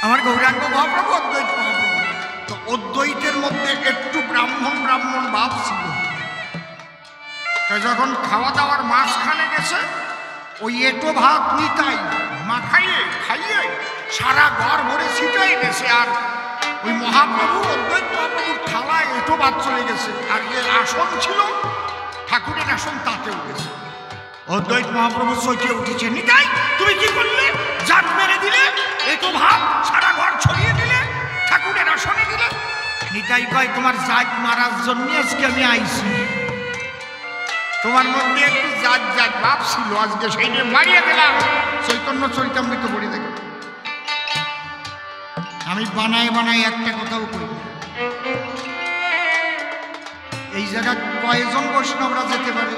Speaker 1: আমার গৌরাঙ্গ মহাপ্রভু, অদ্বৈত মহাপ্রভু। তো অদ্বৈতের মধ্যে একটু ব্রাহ্মণ ব্রাহ্মণ ভাব ছিল। তাই যখন খাওয়া দাওয়ার মাঝখানে গেছে, ওই এটো ভাত নিতাই মাখাইয়ে খাইয়ে সারা ঘর ভরে ছিটাই গেছে। আর ওই মহাপ্রভু, অদ্বৈত মহাপ্রভুর থালায় এটো ভাত চলে গেছে। আর যে আসন ছিল ঠাকুরের আসন, তাতেও গেছে। অদ্বৈত মহাপ্রভু চটিয়ে উঠেছে, নিতাই তুমি কি করলে? জাত মেরে দিলে, এটো ভাত সারা ঘর ছড়িয়ে দিলে, ঠাকুরের আসনে দিলে। নিতাই কয়, তোমার জাত মারার জন্য আজকে আমি আইছি। তোমার মধ্যে একটু জাত জাত ভাব ছিল, আজকে সেই নিয়ে মারিয়ে দিলাম। চৈতন্য চরিতামৃত পড়ে দেখে আমি বানায় বানায় একটা কথাও করি। এই জায়গায় কয়জন বৈষ্ণবরা যেতে পারে?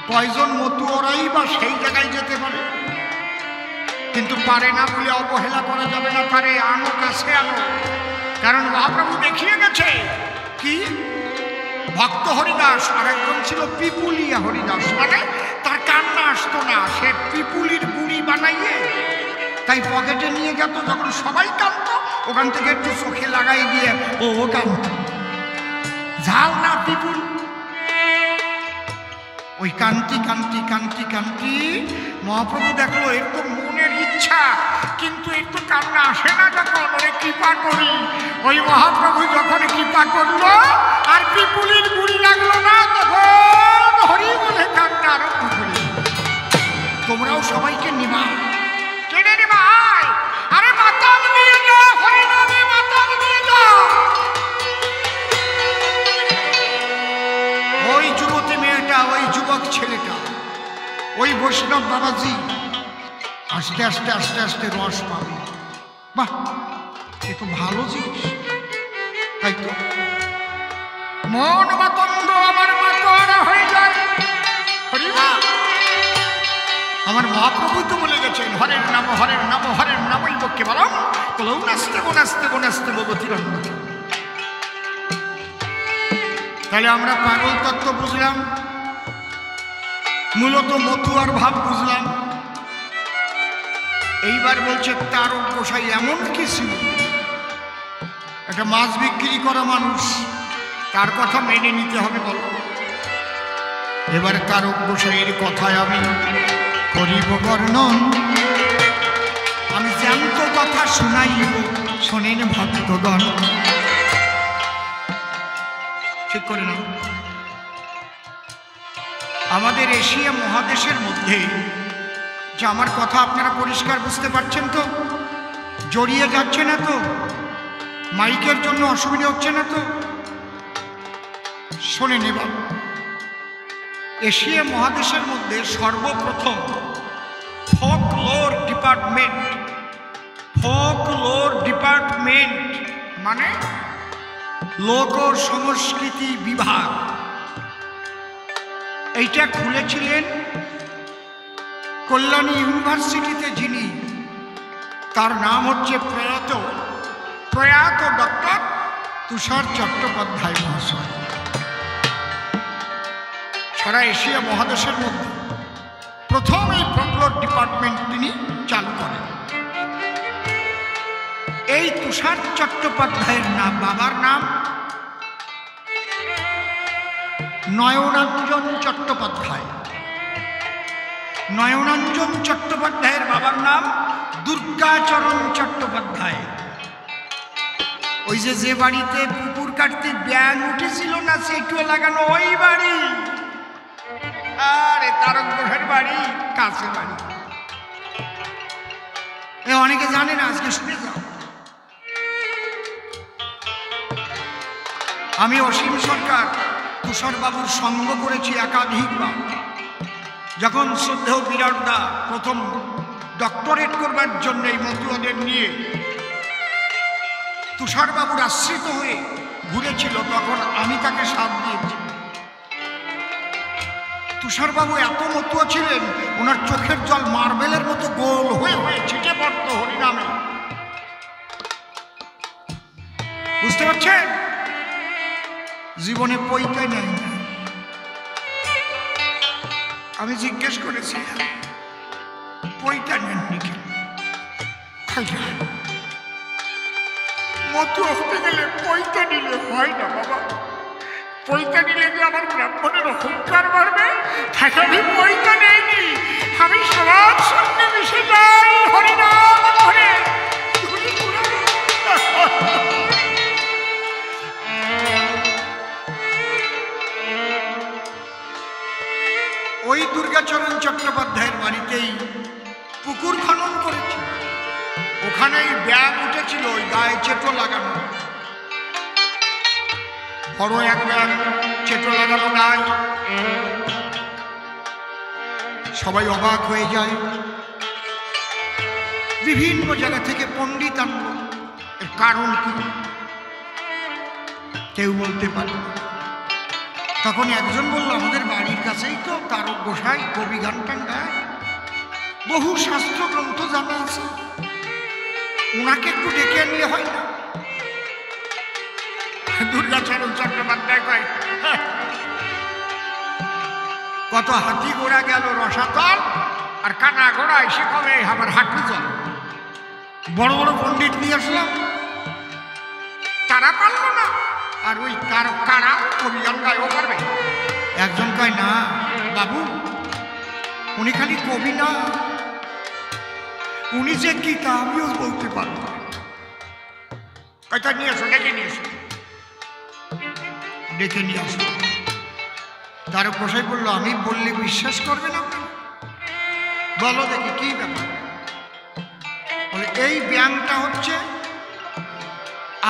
Speaker 1: কয়জন মতুয়ারাই বা সেই জায়গায় যেতে পারে? কিন্তু পারে না বলে অবহেলা করা যাবে না। পারে, আনো, কাছে আনো। কারণ মহাপ্রভু দেখিয়ে গেছে কি ভক্ত হরিদাস, আর একজন ছিল পিপুলিয়া হরিদাস। মানে তার কান্না আসতো না, সে পিপুলির গুড়ি বানাইয়ে তাই পকেটে নিয়ে যেত। যখন সবাই কাঁদত, ওখান থেকে একটু চোখে লাগাই দিয়ে ও কাঁদত। ঝাল না পিপুল, ওই কান্তি কান্তি কান্তি কান্তি মহাপ্রভু দেখলো এর তো মনের ইচ্ছা, কিন্তু এর তো কান্না আসে না। যখন ওরে কৃপা করি, ওই মহাপ্রভু যখন কৃপা করলো আর পিপুলির গুড়ি লাগলো না, তখন হরি বলে কান্না আরম্ভ করি। তোমরাও সবাইকে নিবা, টেনে নিবা। আরে মাতাল নিয়ে যাও, হরিনামে মাতাল নিয়ে যাও। ওই যুবতী মেয়েটা, ওই যুবক ছেলেটা, ওই বৈষ্ণব বাবাজি আস্তে আস্তে আস্তে আস্তে রস পাবে। বাহ, এ তো ভালো জিনিস, তাই তো। মন মাতঙ্গ আমার মাতোয়ারা হয়ে যায়। হরিবল। আমার মহাপ্রভু তো বলে গেছেন, হরের নাম হরের নাম হরের নামই বক্ষে বলম, কলৌ নাস্তে গোনাস্তে গোনাস্তে ভগতিরন্নতি। তাহলে আমরা পাগল তত্ত্ব বুঝলাম, মূলত মতুয়ার ভাব বুঝলাম। এইবার বলছে তারক গোসাই এমন কি ছিল, একটা মাছ বিক্রি করা মানুষ, তার কথা মেনে নিতে হবে। বল, এবার তারক গোসাইয়ের কথায় আমি করিব বর্ণন। আমি জ্যান্ত কথা শুনাইব, শোনেন ভক্তগণ। ঠিক করে নাও। আমাদের এশিয়া মহাদেশের মধ্যে যে আমার কথা আপনারা পরিষ্কার বুঝতে পারছেন তো? জড়িয়ে যাচ্ছে না তো? মাইকের জন্য অসুবিধা হচ্ছে না তো? শোনেন এবার, এশিয়া মহাদেশের মধ্যে সর্বপ্রথম ফোকলোর ডিপার্টমেন্ট মানে লোক সংস্কৃতি বিভাগ, এইটা খুলেছিলেন কল্যাণী ইউনিভার্সিটিতে। যিনি, তার নাম হচ্ছে প্রয়াত ডক্টর তুষার চট্টোপাধ্যায় মহাশয়। সারা এশিয়া মহাদেশের মধ্যে প্রথম এই ফোকলোর ডিপার্টমেন্ট তিনি চালু করেন। এই তুষার চট্টোপাধ্যায়ের নাম, বাবার নাম নয়নাঞ্জন চট্টোপাধ্যায়। নয়নাঞ্জন চট্টোপাধ্যায়ের বাবার নাম দুর্গাচরণ চট্টোপাধ্যায়। ওই যে বাড়িতে পুকুর কাটতে ব্যাঙ উঠেছিল না, সেটুও লাগানো ওই বাড়ি। আরে তারক গোসাইয়ের বাড়ি কাছে বাড়ি। অনেকে জানে না, আজকে শুনে যাও। আমি অসীম সরকার তুষার বাবুর সঙ্গ করেছি একাধিকবার। যখন শ্রদ্ধেয় বিরাটদা প্রথম ডক্টরেট করবার জন্য এই মতুয়াদের নিয়ে তুষার বাবুর আশ্রিত হয়ে ঘুরেছিল, তখন আমি তাকে সাথ দিয়েছি। তুষার বাবু এত মতুয়া ছিলেন, ওনার চোখের জল মার্বেলের মতো গোল হয়ে হয়ে ছিটে পড়তো হরিনামে। বুঝতে পারছেন? জীবনে পৈতে নেয় না। আমি জিজ্ঞেস করেছি পৈতা নেননি কেন? মতো হতে গেলে পৈতা নিলে হয় না বাবা। পৈতা নিলে যে আমার ব্রাহ্মণের অহংকার বাড়বে, তাকে আমি পৈতা নেইনি। আমি সবার সঙ্গে মিশে যাই হরিনাম ধরে। ওই দুর্গাচরণ চট্টোপাধ্যায়ের বাড়িতেই পুকুর খনন করেছে, ওখানেই ব্যাগ উঠেছিল, ওই গায়ে চেটো লাগানো, বড় এক ব্যাগ চেটো লাগানো গায়ে। সবাই অবাক হয়ে যায়। বিভিন্ন জায়গা থেকে পণ্ডিত আনলো, এর কারণ কি কেউ বলতে পারে না। তখন একজন বলল, আমাদের বাড়ির কাছেই তো তারক গোসাই কবি গান টান গায়, বহু শাস্ত্র গ্রন্থ জানা আছে, ওনাকে একটু ডেকে আনলে হয় না? দুর্গাচরণ চট্টোপাধ্যায় কয়, কত হাতি ঘোড়া গেল রসাতল, আর কানা ঘোড়া এসে কবে আমার হাঁটু চল। বড় বড় পণ্ডিত নিয়ে আসলাম, তারা পারল না, আর ওই কারা কবি গান গায় ও পারবে? একজন কয়, না বাবু, উনি খালি কবি না, উনি যে কি তা আমিও বলতে পারবো। কয়টা নিয়ে আসো, ডেকে নিয়ে আসো। ডেকে নিয়ে আসো। তার গোসাই বললো, আমি বললে বিশ্বাস করবে না? বলো দেখি কি ব্যাপার। বলে, এই ব্যাংকটা হচ্ছে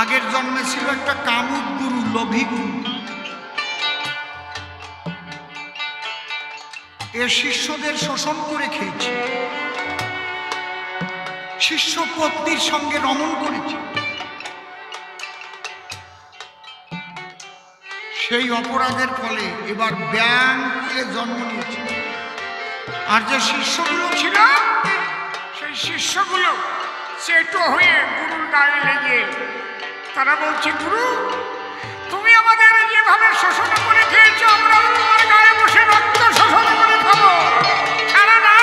Speaker 1: আগের জন্মে ছিল একটা কামুক গুরু, লোভী গুরু। এর শিষ্যদের শোষণ করে খেয়েছে, শিষ্য পত্নীর সঙ্গে রমণ করেছে। সেই অপরাধের ফলে এবার ব্যাং খুলে জন্ম নিয়েছে। আর যে শিষ্যগুলো ছিল, সেই শিষ্যগুলো চেটো হয়ে গুরুর গায়ে লেগে তারা বলছে, গুরু তুমি আমাদের যেভাবে শোষণ করে খেয়েছো, আমরাও তোমার গায়ে বসে রক্ত শোষণ করে খাবো, ছাড়া না।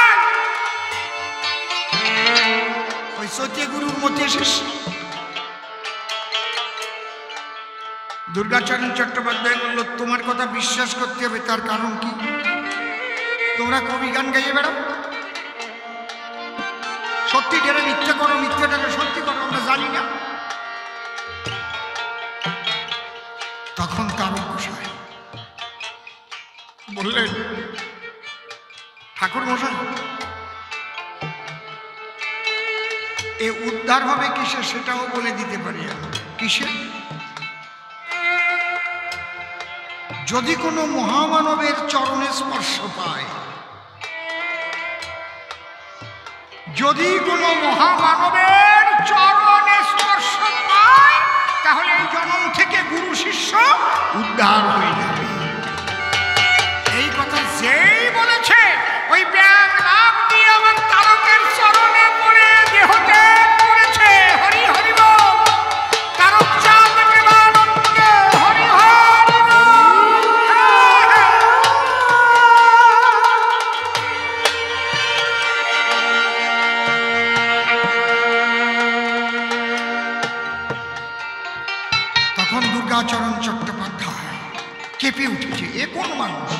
Speaker 1: ওই সত্যি গুরুর মধ্যে শিষ্য। দুর্গাচরণ চট্টোপাধ্যায় বলল, তোমার কথা বিশ্বাস করতে হবে, তার কারণ কি? তোমরা কবি গান গাইয়ে বেড়াও, সত্যি ডেরে মিথ্যে করো, মিথ্যেটাকে সত্যি করো, আমরা জানি না। তখন তারক গোসাই বললেন, ঠাকুর মশাই, এ উদ্ধার হবে কিসে সেটাও বলে দিতে পারি। কিসে? যদি কোনো মহামানবের চরণে স্পর্শ পায়, যদি কোনো মহামানবের চরণে স্পর্শ পায়, তাহলে এই জন্ম থেকে গুরু শিষ্য উদ্ধার হয়ে যাবে। এই কথা যেই বলেছে, ওই ব্যাং লাভ দিয়ে আমার তারকের চরণে পড়ে দেহ ত্যাগ করেছে। হরি হরি বল, তারক চাঁদ প্রেমানন্দে হরি হরি বল। তখন দুর্গাচরণ চট্টোপাধ্যায় কেঁপে উঠেছে, এ কোন মানুষ?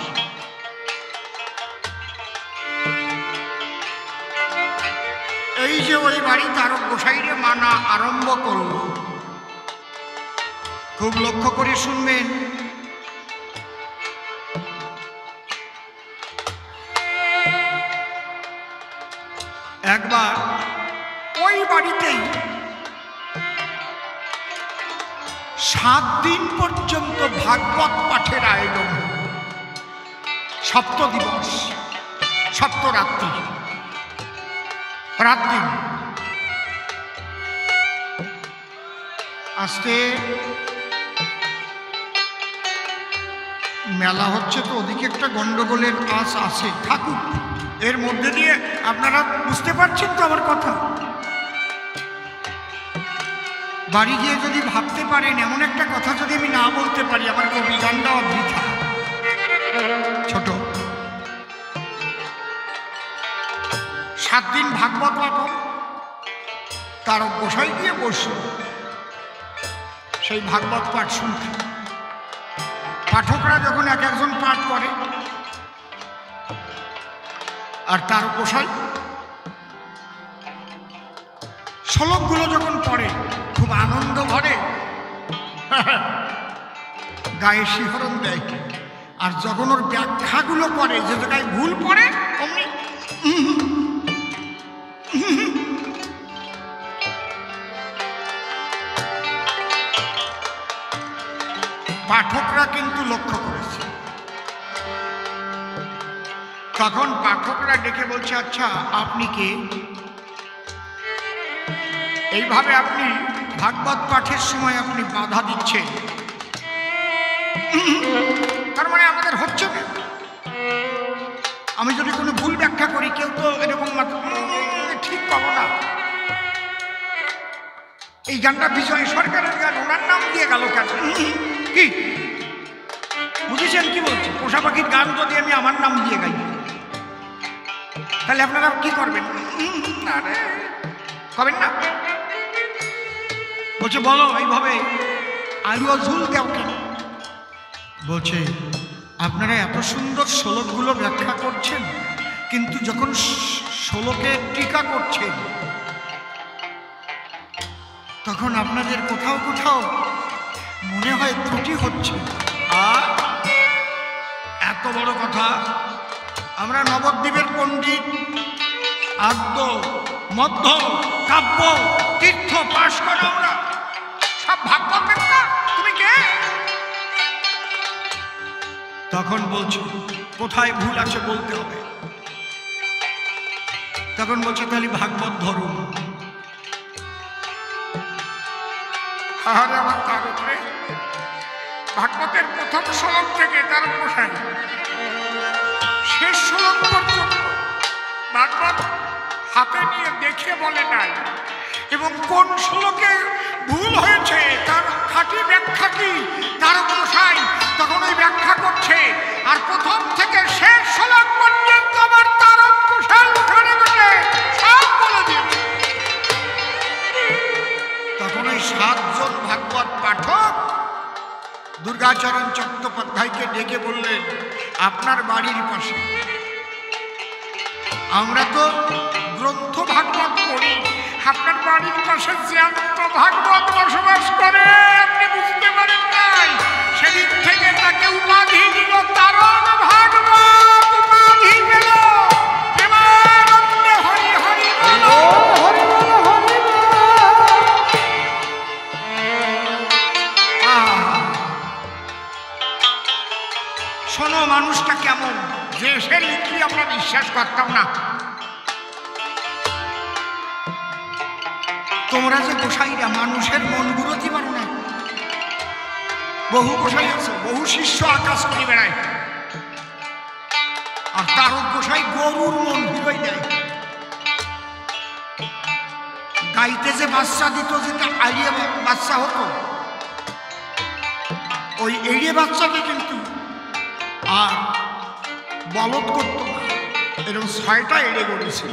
Speaker 1: এই যে ওই বাড়ি তারক গোসাইরে মানা আরম্ভ করল, খুব লক্ষ্য করে শুনবেন। একবার ওই বাড়িতেই 7 দিন পর্যন্ত ভাগবত পাঠের আয়োজন, সপ্ত দিবস, সপ্তরাত্রি, রাত্রি। আজকে মেলা হচ্ছে তো ওদিকে একটা গন্ডগোলের আঁচ আছে, থাকুক, এর মধ্যে দিয়ে আপনারা বুঝতে পারছেন তো আমার কথা। বাড়ি গিয়ে যদি ভাবতে পারেন, এমন একটা কথা যদি আমি না বলতে পারি, আমার কবি তারক গোসাই গিয়ে বসল সেই ভাগবত পাঠ শুনতে। পাঠকরা যখন এক একজন পাঠ করে আর তারক গোসাই শ্লোকগুলো যখন পড়ে খুব আনন্দ ভরে, গায়ে শিহরণ দেয়। আর যখন ওর ব্যাখ্যাগুলো পড়ে, যে জায়গায় ভুল পড়ে অমনি পাঠকরা কিন্তু লক্ষ্য করেছে। তখন পাঠকরা ডেকে বলছে, আচ্ছা আপনি কে? এইভাবে আপনি ভাগবত পাঠের সময় আপনি বাধা দিচ্ছেন, তার মানে আমাদের হচ্ছে না। আমি যদি কোনো ভুল ব্যাখ্যা করি, কেউ তো এরকম ঠিক পাবো না। এই গানটা বিজয় সরকারের গান, ওনার নাম দিয়ে গেল কেন? কি বুঝেছেন কি বলছি? পোষা পাখির গান যদি আমি আমার নাম দিয়ে গাই, তাহলে আপনারা কি করবেন? করবেন না। বলছে বলো এইভাবে আলু ঝুল দেও কেন? বলছে আপনারা এত সুন্দর শ্লোকগুলো ব্যাখ্যা করছেন, কিন্তু যখন শ্লোকে টিকা করছেন তখন আপনাদের কোথাও কোথাও মনে হয় ত্রুটি হচ্ছে। আর এত বড় কথা, আমরা নবদ্বীপের পণ্ডিত, আদ্য মধ্য কাব্য তীর্থ পাশ করো, আমরা সব ভাগবত ব্যাখ্যা, তুমি কে? তখন বলছে কোথায় ভুল আছে বলতে হবে। তখন বলছে তাহলে ভাগবত ধরুন। আরে আমার তার উপরে ভাগবতের প্রথম শ্লোক থেকে তার গোসাই শেষ শ্লোক পর্যন্ত ভাগবত হাতে নিয়ে দেখে বলে নাই, এবং কোন শ্লোকে ভুল হয়েছে তার খাঁটি ব্যাখ্যা কি তার গোসাই তখন ওই ব্যাখ্যা করছে। আর প্রথম থেকে শেষ শ্লোক পর্যন্ত আমার তারক গোসাই উঠানে বসে সব বলে দিয়েছে। তখন ওই 7 জন ভাগবত পাঠক দুর্গাচরণ চট্টোপাধ্যায়কে ডেকে বললেন, আপনার বাড়ির পাশে আমরা তো গ্রন্থ ভাগবত পড়ি, আপনার বাড়ির পাশে জ্যান্ত ভাগবত বসবাস করে, আপনি বুঝতে পারেন নাই। সেদিন থেকে তাকে উপাধি দিল তারক ভাগবত, উপাধি পেল। প্রেমানন্দে হরি হরি বল, হরি বল, হরি বল। শোনো মানুষটা কেমন, যে সে লিখি আমরা বিশ্বাস করতাম না। তোমরা যে গোসাইরা মানুষের মন গুলোতে পারো না। বহু গোসাই আছে, বহু শিষ্য আকাশ করে বেড়ায়, আর তারক গোসাই গরুর মন ঘুরাই দেয়। গাইতে যে বাচ্চা দিত, যেটা আড়িয়ে বাচ্চা হতো, ওই এড়িয়ে বাচ্চাকে কিন্তু আর বলদ করত না। এরকম 6টা এড়ে গড়েছিল।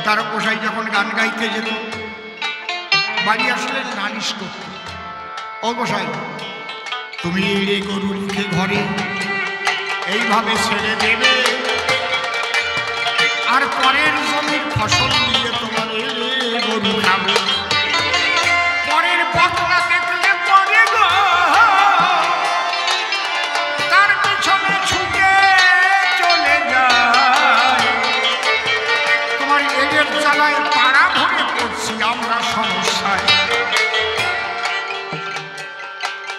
Speaker 1: তারক গোসাই যখন গান গাইতে যেত, বাড়ি আসলে নালিশ করত, ও গোসাই তুমি এড়ে গরু লিখে ঘরে এইভাবে ছেড়ে দেবে, আর পরের জমির ফসল দিয়ে তোমার এড়ে গরু খাবে। পরের বকনা দেখলে পরে গো তার পিছনে ছুটে চলে যায়। তোমার এড়ের জ্বালায় পাড়া ভরে পড়ছি আমরা সমস্যায়।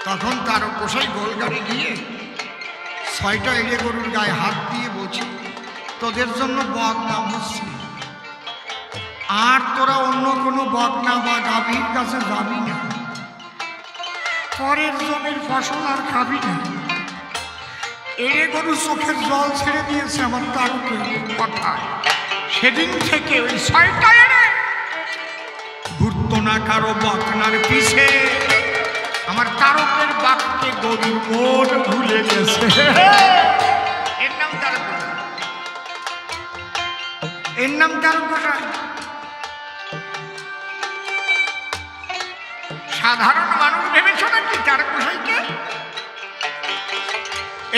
Speaker 1: তখন তারক গোসাই গোলগাড়ি গিয়ে 6টা এড়ে গরুর গায়ে হাত দিয়ে বলছে, তোদের জন্য বদনাম হচ্ছে, আর তোরা অন্য কোনো বকনা বা গাভীর কাছে যাবি না, পরের জমির ফসল আর খাবি না। এড়ে গরু চোখের জল ছেড়ে দিয়েছে আমার তারকের কথায়। সেদিন থেকে ওই 6টা এড়ে ঘুরতো না কারো বকনার পিছে। আমার তারকের বাক্যে গরুর মন ভুলে গেছে। এর নাম তারক গোসাই, এর নাম তারক গোসাই। সাধারণ মানুষ ভেবেছ নাকি তারক গোসাইকে?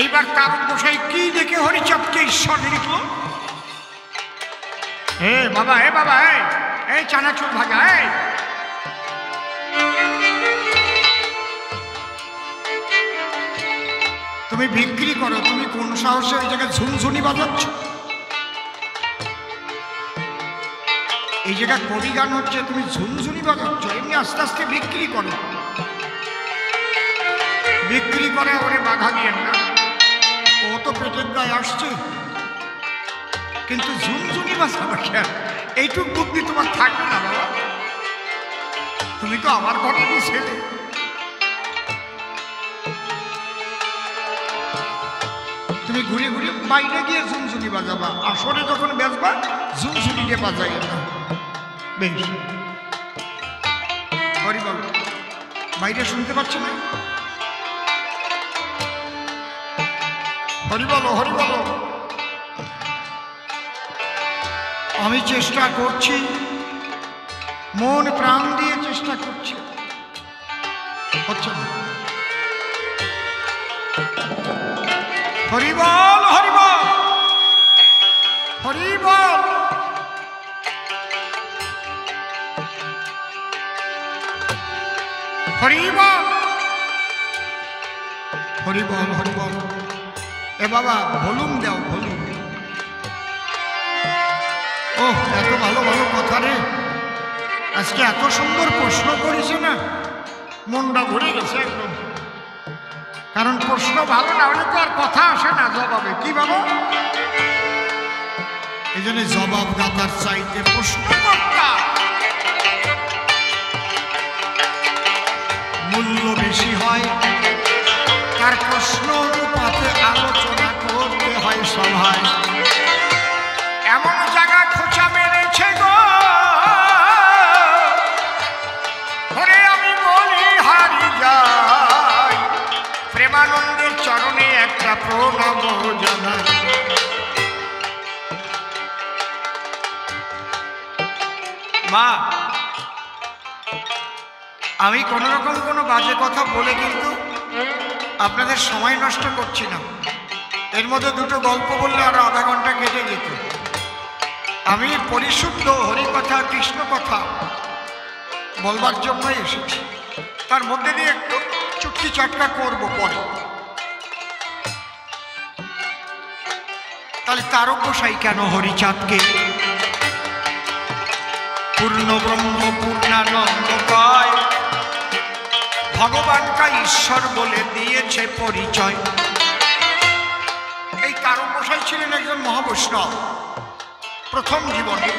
Speaker 1: এইবার তারক গোসাই কি দেখে হরিচাঁদকে ঈশ্বর লিখল? হে বাবা, হে বাবা, এই চানাচুর ভাজা, তুমি বিক্রি করো, তুমি কোন সাহসে ওই জায়গায় ঝুনঝুনি বাজাচ্ছ? এই জায়গায় কবি গান হচ্ছে, তুমি ঝুনঝুনি বাজাচ্ছ। এমনি আস্তে আস্তে বিক্রি করো, বিক্রি করে ওরে বাধা দিয়েন না, ও তো পেটের দায় আসছে। কিন্তু ঝুনঝুনি বাজানো খেয়াল, এইটুক বুদ্ধি তোমার থাকবে না বাবা। তুমি তো আমার ঘরেরই ছেলে। তুমি ঘুরে ঘুরে বাইরে গিয়ে ঝুনঝুনি বাজাবা, আসরে যখন বেচবা ঝুনঝুনি দিয়ে বাজাই না। বেশ, হরি বল, বাইরে শুনতে পাচ্ছি না? হরি বলো, হরি বলো। আমি চেষ্টা করছি, মন প্রাণ দিয়ে চেষ্টা করছি, হচ্ছে না। হরি বল, হরি বল, হরি বল। হরি বল, হরি বল, হরি বল। এ বাবা ভলিউম দাও, ভলিউম। ও এত ভালো ভালো কথা রে, আজকে এত সুন্দর প্রশ্ন করেছে না, মনটা ভরে গেছে একদম। কারণ প্রশ্ন ভালো না হলে তো আর কথা আসে না জবাবে। কি বাবা? এই জন্য জবাবদাতার চাইতে প্রশ্নকর্তা মূল্য বেশি হয়। তার প্রশ্ন অনুপাতে আলোচনা করতে হয় সভায়। এমন জায়গা খোঁচা মেরেছে গো, ওরে আমি বলি হারি যাই। প্রেমানন্দের চরণে একটা প্রণাম জানাই। মা, আমি কোনো রকম কোনো বাজে কথা বলে কিন্তু আপনাদের সময় নষ্ট করছি না। এর মধ্যে দুটো গল্প বললে আরো আধা ঘন্টা কেটে যেত। আমি পরিশুদ্ধ হরিকথা, কৃষ্ণ কথা বলবার জন্যই এসেছি। তার মধ্যে দিয়ে একটু চুক্তি চাটকা করব পরে। তাহলে তারক গোসাই কেন হরিচাঁদকে পূর্ণ ব্রহ্ম পূর্ণানন্দ কয়? ভগবানকে ঈশ্বর বলে দিয়েছে পরিচয়। এই তারক গোসাই ছিলেন একজন মহাবৈষ্ণব। প্রথম জীবনে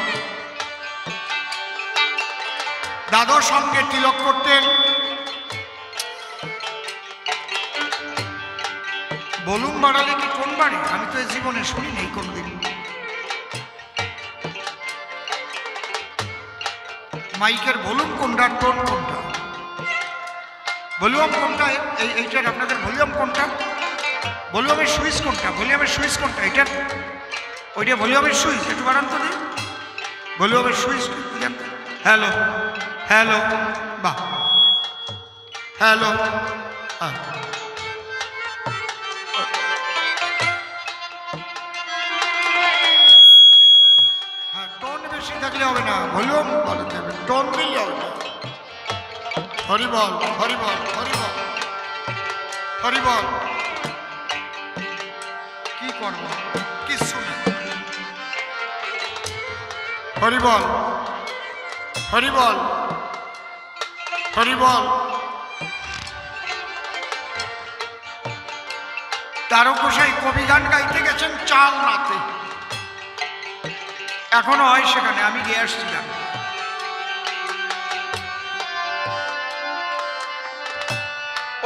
Speaker 1: দাদার সঙ্গে তিলক করতেন। বলুন বাড়ালে কি কোন বাড়ি? আমি তো এই জীবনে শুনি নেই কোনদিন। মাইকের ভলিউম কোনটা, টোন কোনটা, ভলিউম কোনটা? এইটার আপনাদের ভলিউম কোনটা? ভলিউমের সুইচ কোনটা? ভলিউমের সুইচ কোনটা? এটার ওইটা ভলিউমের সুইচ। একটু বাড়ান তো দিন ভলিউমের সুইচ। হ্যালো, হ্যালো, বাহ, হ্যালো। হ্যাঁ, টোন বেশি থাকলে হবে না, ভলিউম বাড়াতে হবে, টোন দিলে হবে না। হরি বল, হরি বল, হরি বল, হরি বল। কি করব কিছু না। হরি বল, হরি বল, হরি বল। তারক গোসাই কবি গান গাইতে গেছেন চালনাতে, এখনো হয় সেখানে। আমি গিয়ে আসছিলাম।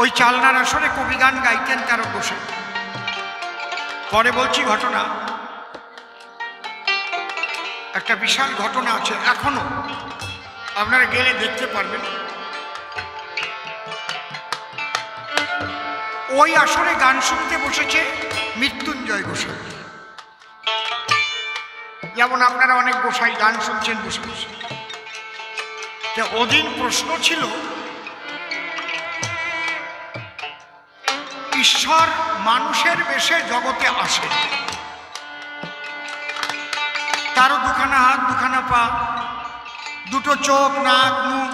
Speaker 1: ওই চালনার আসরে কবি গান গাইতেন তারক গোসাই। পরে বলছি ঘটনা, একটা বিশাল ঘটনা আছে, এখনো আপনারা গেলে দেখতে পারবেন। ওই আসরে গান শুনতে বসেছে মৃত্যুঞ্জয় গোসাই। যেমন আপনারা অনেক গোসাই গান শুনছেন বসে বসে। ওদিন প্রশ্ন ছিল ঈশ্বর মানুষের বেশে জগতে আসে। তারও দুখানা হাত, দুখানা পা, দুটো চোখ, নাক, মুখ,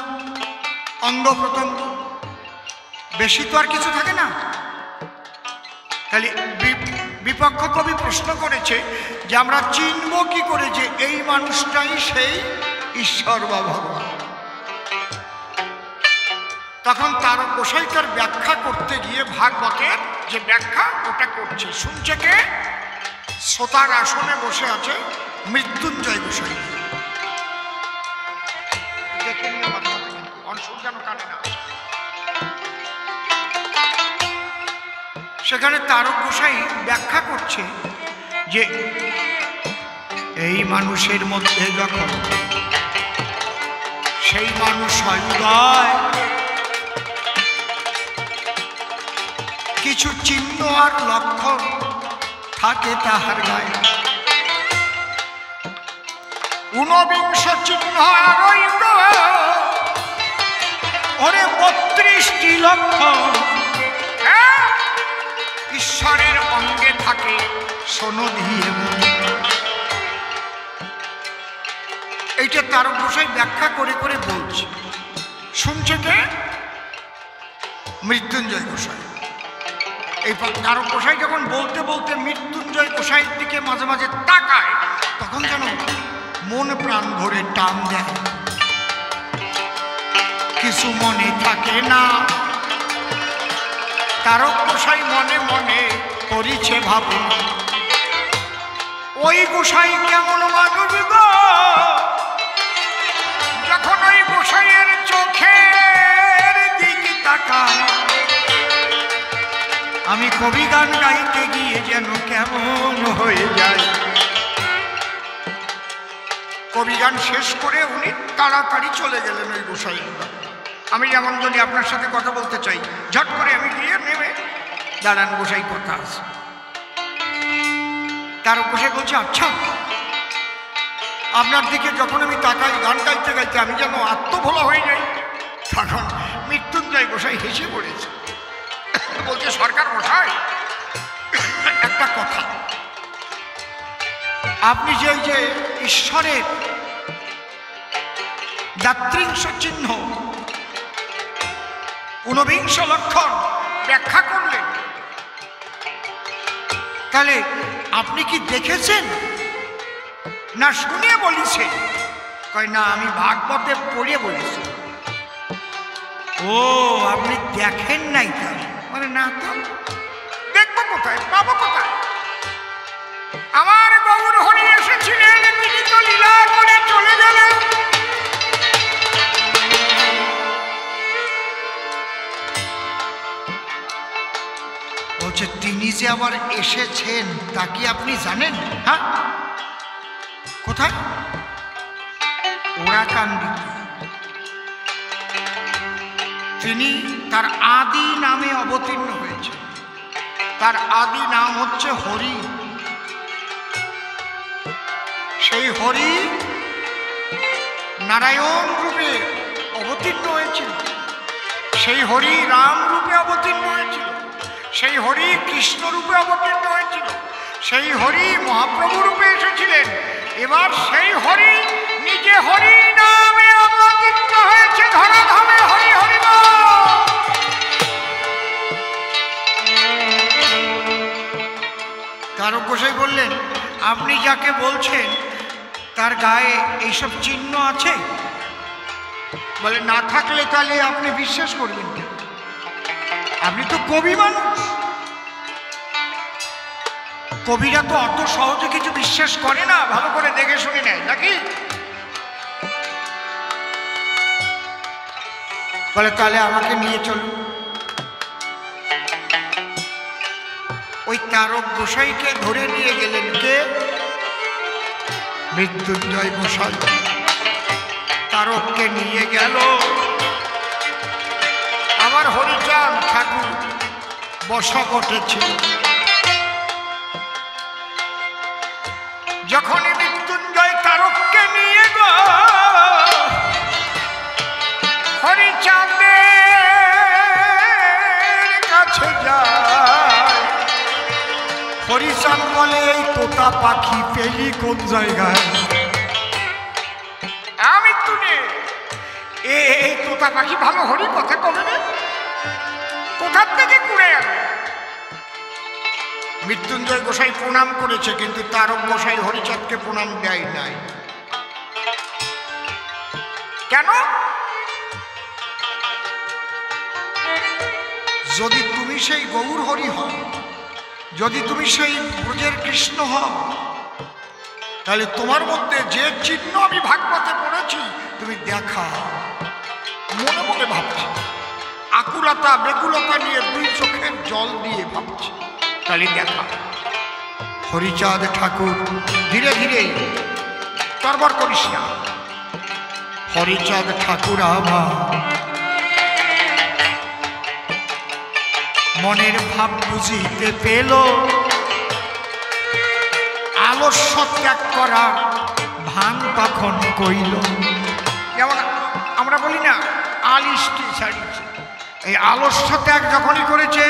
Speaker 1: অঙ্গ প্রত্যঙ্গ, বেশি তো আর কিছু থাকে না। তাহলে বিপক্ষ কবি প্রশ্ন করেছে যে আমরা চিনব কি করে যে এই মানুষটাই সেই ঈশ্বর বা ভগবান। তখন তার গোসাই তার ব্যাখ্যা করতে গিয়ে ভাগবতের যে ব্যাখ্যা ওটা করছে। শুনছে কে? শ্রোতার আসনে বসে আছে মৃত্যুঞ্জয় গোসাই। দেখে নিয়ে ভাগবতে কিন্তু অনসুর যেন কানে না। সেখানে তারক গোসাই ব্যাখ্যা করছে যে এই মানুষের মধ্যে যখন সেই মানুষ হয় উদয়, কিছু চিহ্ন আর লক্ষণ থাকে তাহার গায়ে। ঊনবিংশ চিহ্ন আর ওরে 32টি লক্ষণ ঈশ্বরের অঙ্গে থাকে সনধি। এইটা তারক গোসাই ব্যাখ্যা করে করে বলছে। শুনছে কে? মৃত্যুঞ্জয় গোসাই। এই তারক গোসাই যখন বলতে বলতে মৃত্যুঞ্জয় গোসাইয়ের দিকে মাঝে মাঝে তাকায়, তখন যেন মন প্রাণ ভরে টান দেয়। কিছু মনে থাকে না, তারক গোসাই মনে মনে করিছে ভাবনা। ওই গোসাই কেমন মানুষ গো, যখন ওই গোসাইয়ের চোখের দিকে তাকায়, আমি কবি গান গাইতে গিয়ে যেন কেমন হয়ে যায়। কবি গান শেষ করে উনি তাড়াতাড়ি চলে গেলেন ওই গোসাই। আমি যেমন যদি আপনার সাথে কথা বলতে চাই, ঝট করে আমি গিয়ে নেমে দাঁড়ান, গোসাই কথা আছে। তার গোসাই বলছে, আচ্ছা আপনার দিকে যখন আমি তাকাই গান গাইতে গাইতে আমি যেন আত্মভোলা হয়ে যাই। তখন মৃত্যুঞ্জয় গোসাই হেসে পড়েছে, বলছে, সরকার মশাই একটা কথা, আপনি যে ওই যে ঈশ্বরের দাত্রিংশ চিহ্ন ঊনবিংশ লক্ষণ ব্যাখ্যা করলেন, তাহলে আপনি কি দেখেছেন না শুনে বলিছেন? কয় না, আমি ভাগবতে পড়ে বলেছি। ও, আপনি দেখেন নাই? তাহলে মানে না, তো দেখবো কোথায়, পাবো কোথায়? আমার গৌর হরি এসেছিলেন, তিনি তো লীলা করে চলে গেলেন। বলছে, তিনি যে আবার এসেছেন তা কি আপনি জানেন? হ্যাঁ, কোথায়? ওরাকান্দিতে। তিনি তার আদি নামে অবতীর্ণ হয়েছে। তার আদি নাম হচ্ছে হরি। সেই হরি নারায়ণ রূপে অবতীর্ণ হয়েছিল, সেই হরি রাম রূপে অবতীর্ণ হয়েছিল, সেই হরি কৃষ্ণ রূপে অবতীর্ণ হয়েছিল, সেই হরি মহাপ্রভু রূপে এসেছিলেন। এবার সেই হরি নিজে হরি নামে অবতীর্ণ হয়েছে ধরাধামে। হরি হরি বল। তারক গোসাই বললেন, আপনি যাকে বলছেন তার গায়ে এইসব চিহ্ন আছে? বলে, না থাকলে তাহলে আপনি বিশ্বাস করবেন কেন? আপনি তো কবি মানুষ। কবিরা তো অত সহজে কিছু বিশ্বাস করে না, ভালো করে দেখে শুনে নেয় নাকি? বলে, তাহলে আমাকে নিয়ে চলুন। ওই তারক গোসাইকে ধরে নিয়ে গেলেন কে? মৃত্যুঞ্জয় গোসাই। তারককে নিয়ে গেল আমার হরিচাঁদ ঠাকুর বসা করতেছে। যখন মৃত্যুঞ্জয় তারককে নিয়ে গো হরিচাঁদের কাছে যায়, হরিচাঁদ বলে এই তোতা পাখি পেলি কোন জায়গায়?
Speaker 3: আমি তুলে এই তোতা পাখি ভালো হরি কথা কবে রে, কোথার থেকে কুড়ে গেল?
Speaker 1: মৃত্যুঞ্জয় গোসাই প্রণাম করেছে, কিন্তু তারক গোসাই হরিচাঁদকে প্রণাম দেয় নাই।
Speaker 3: কেন?
Speaker 1: যদি তুমি সেই গৌর হরি হও, যদি তুমি সেই ব্রজের কৃষ্ণ হও, তাহলে তোমার মধ্যে যে চিহ্ন আমি ভাগবতে পড়েছি তুমি দেখা। মনে মনে ভাবছি, আকুলতা বেকুলতা নিয়ে দুই চোখের জল দিয়ে ভাবছি, তাহলে দেখা। হরিচাঁদ ঠাকুর ধীরে ধীরে তরবর করিস না। হরিচাঁদ ঠাকুর আমার মনের ভাব বুঝিতে পেল, আলস্য ত্যাগ করা ভান তখন কইল। যেমন আমরা বলি না আলিশটি ছাড়িয়েছে, এই আলস্য ত্যাগ যখনই করেছে,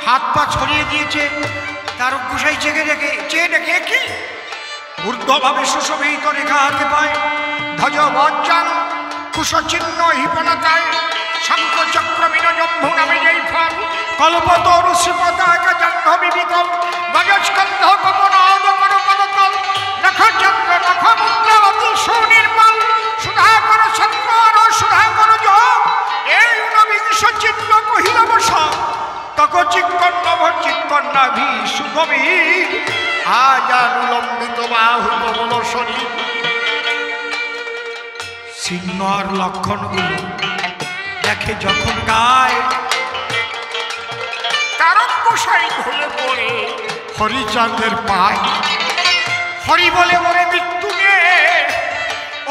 Speaker 1: হাত পা ছড়িয়ে দিয়েছে, তার গোসাই চেয়ে দেখে কি ঊর্ধ্বভাবে সুশোভিত রেখা হাতে পায়, ধ্বজ বজ্জাং কুশচিহ্ন হিপনতায় শঙ্খ চক্র মিনজম্ভু নামে যেই ফল, কল্পতরু শ্রীপতাকা জাহ্নবী বিকল, গজস্কন্ধ কপনাদ করপদতল, নখচন্দ্র নখমুদ্র অতি সুনির্মল, সুধাকর সত্কর সুধাকর যোগ, এই ঊনবিংশ চিহ্ন কহিল বস, তক চিৎকন্নভ চিৎকন্নাভি সুগভীর, আজানুলম্বিত বাহু কমল শরীর। চিহ্ন আর লক্ষণগুলো দেখে যখন গায়,
Speaker 3: তারক গোসাই ঢলে পড়ে
Speaker 1: হরিচাঁদের পায়।
Speaker 3: হরি বলে ওরে মৃত্যু নে,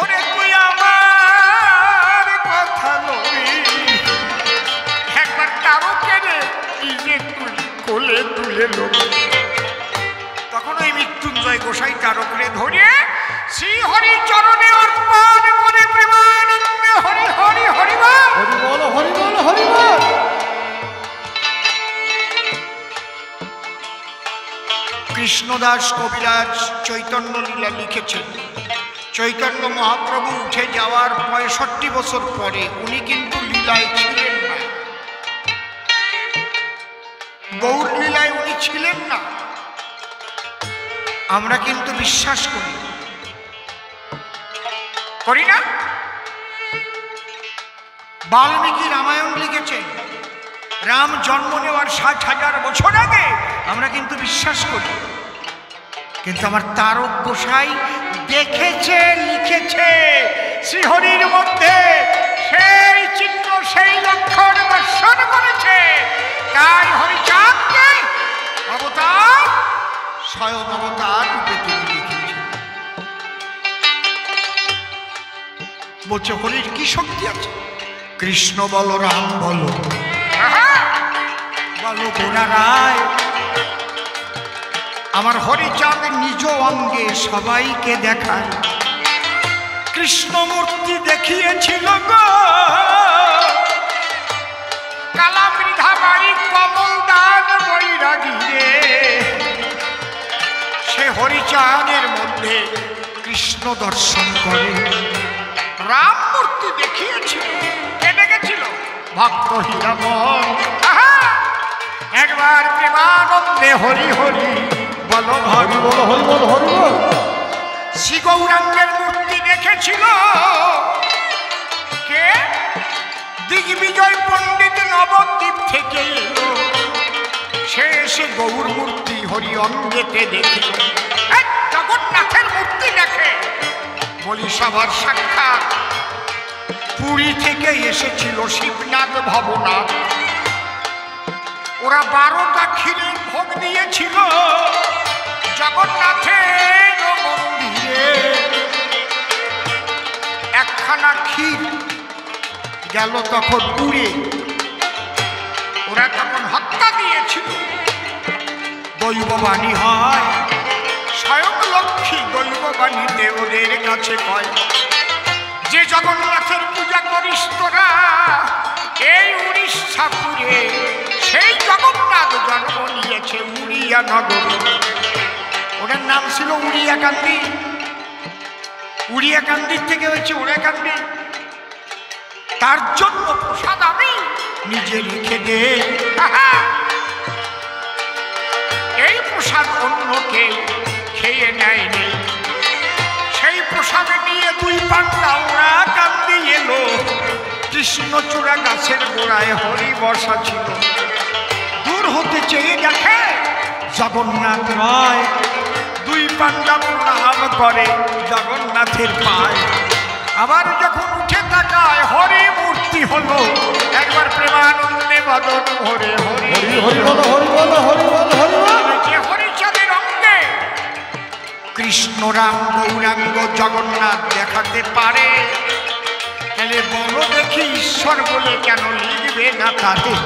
Speaker 3: ওরে তুই আমার কথা লবি, একবার তারকের নিজে তুই কোলে তুলে লবি।
Speaker 1: তখন ওই মৃত্যুঞ্জয় গোসাই তারকরে
Speaker 3: ধরে শ্রী হরি চরণে অর্পণ করে প্রেমানন্দে হরি হরি হরি বল।
Speaker 2: হরি বল হরি বল হরি বল।
Speaker 1: কৃষ্ণদাস কবিরাজ চৈতন্য লীলা লিখেছেন। চৈতন্য মহাপ্রভু উঠে যাওয়ার 65 বছর পরে উনি কিন্তু লীলায় ছিলেন না, গৌর লীলায় উনি ছিলেন না। আমরা কিন্তু বিশ্বাস করি না। বাল্মীকি রামায়ণ লিখেছেন, রাম জন্ম নেওয়ার 60,000 বছর আগে, আমরা কিন্তু বিশ্বাস করি। কিন্তু আমার তারক গোসাই দেখেছে, লিখেছে,
Speaker 3: শ্রীহরির মধ্যে সেই চিহ্ন সেই লক্ষণ দর্শন করেছে, তাই হরিচাঁদকে অবতার
Speaker 1: স্বয়ং অবতার রূপে তিনি লিখেছেন। বলছে হরির কি শক্তি আছে? কৃষ্ণ বলো রাম বলো বলো গোরা রায়, আমার হরিচাঁদ নিজ অঙ্গে সবাইকে দেখায়। কৃষ্ণমূর্তি দেখিয়েছিল গো
Speaker 3: কালা মৃধা বাড়ি কমল দান বৈরাগী রে,
Speaker 1: সে হরিচাঁদের মধ্যে কৃষ্ণ দর্শন করে।
Speaker 3: রাম মূর্তি দেখিয়েছিল, কে দেখেছিল?
Speaker 1: ভক্ত হীরামন
Speaker 3: একবার প্রেমানন্দে হরি হরি
Speaker 1: বলো
Speaker 2: হরি বল হরি বল হরি বল।
Speaker 3: শ্রী গৌরাঙ্গের মূর্তি দেখেছিল কে? দিগ্বিজয় পণ্ডিত নবদ্বীপ থেকে এলো,
Speaker 1: সে এসে গৌর মূর্তি হরি অঙ্গেতে দেখিল।
Speaker 3: জগন্নাথের মূর্তি দেখে,
Speaker 1: বলি সবার সাক্ষাৎ। পুরী থেকে এসেছিল শিবনাথ ভবনাথ, ওরা 12টা ক্ষীরের ভোগ দিয়েছিল জগন্নাথের মন্দিরে। একখানা ক্ষীর গেল তখন উড়ে, ওরা তখন হত্যা দিয়েছিল। দৈববাণী হয়, স্বয়ং লক্ষ্মী দৈববাণীতে ওদের কাছে কয়, যে জগন্নাথের পূজা করিস তোরা এই উড়িষ্যাপুরে, সেই জগন্নাথ জন্ম নিয়েছে উড়িয়া নগরে।
Speaker 3: উড়িয়াকান্দি, উড়িয়াকান্দির থেকে হয়েছে ওড়াকান্দি। তার জন্য প্রসাদ আমি নিজে লিখে দে। এই প্রসাদ অন্যকে খেয়ে নেয়নি। সেই প্রসাদ নিয়ে দুই পান্ডা ওড়াকান্দি এলো। কৃষ্ণচূড়া গাছের গোড়ায় হরি বসা ছিল। দূর হতে চেয়ে দেখে জগন্নাথ রায়। দুই পান্ডা প্রণাম করে জগন্নাথের পায়। আবার যখন উঠে তাকায় হরি মূর্তি হলো। একবার প্রেমানন্দে বদন ভরে হরি
Speaker 2: হরি বল হরি বল হরি বল হরি বল।
Speaker 3: যে হরিচাঁদের অঙ্গে কৃষ্ণ রাম গৌরাঙ্গ জগন্নাথ দেখাতে পারে, তাহলে বলো দেখি ঈশ্বর বলে কেন লিখবে না তাদের?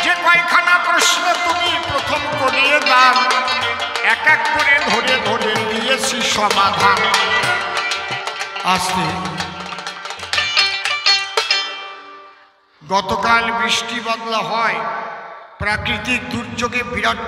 Speaker 3: যে কয়খানা প্রশ্ন তুমি প্রথম করিয়ে দান, এক এক করে ধরে ধরে দিয়েছি সমাধান।
Speaker 1: আসতে গতকাল বৃষ্টি বদলা হয়, প্রাকৃতিক দুর্যোগে বিরাট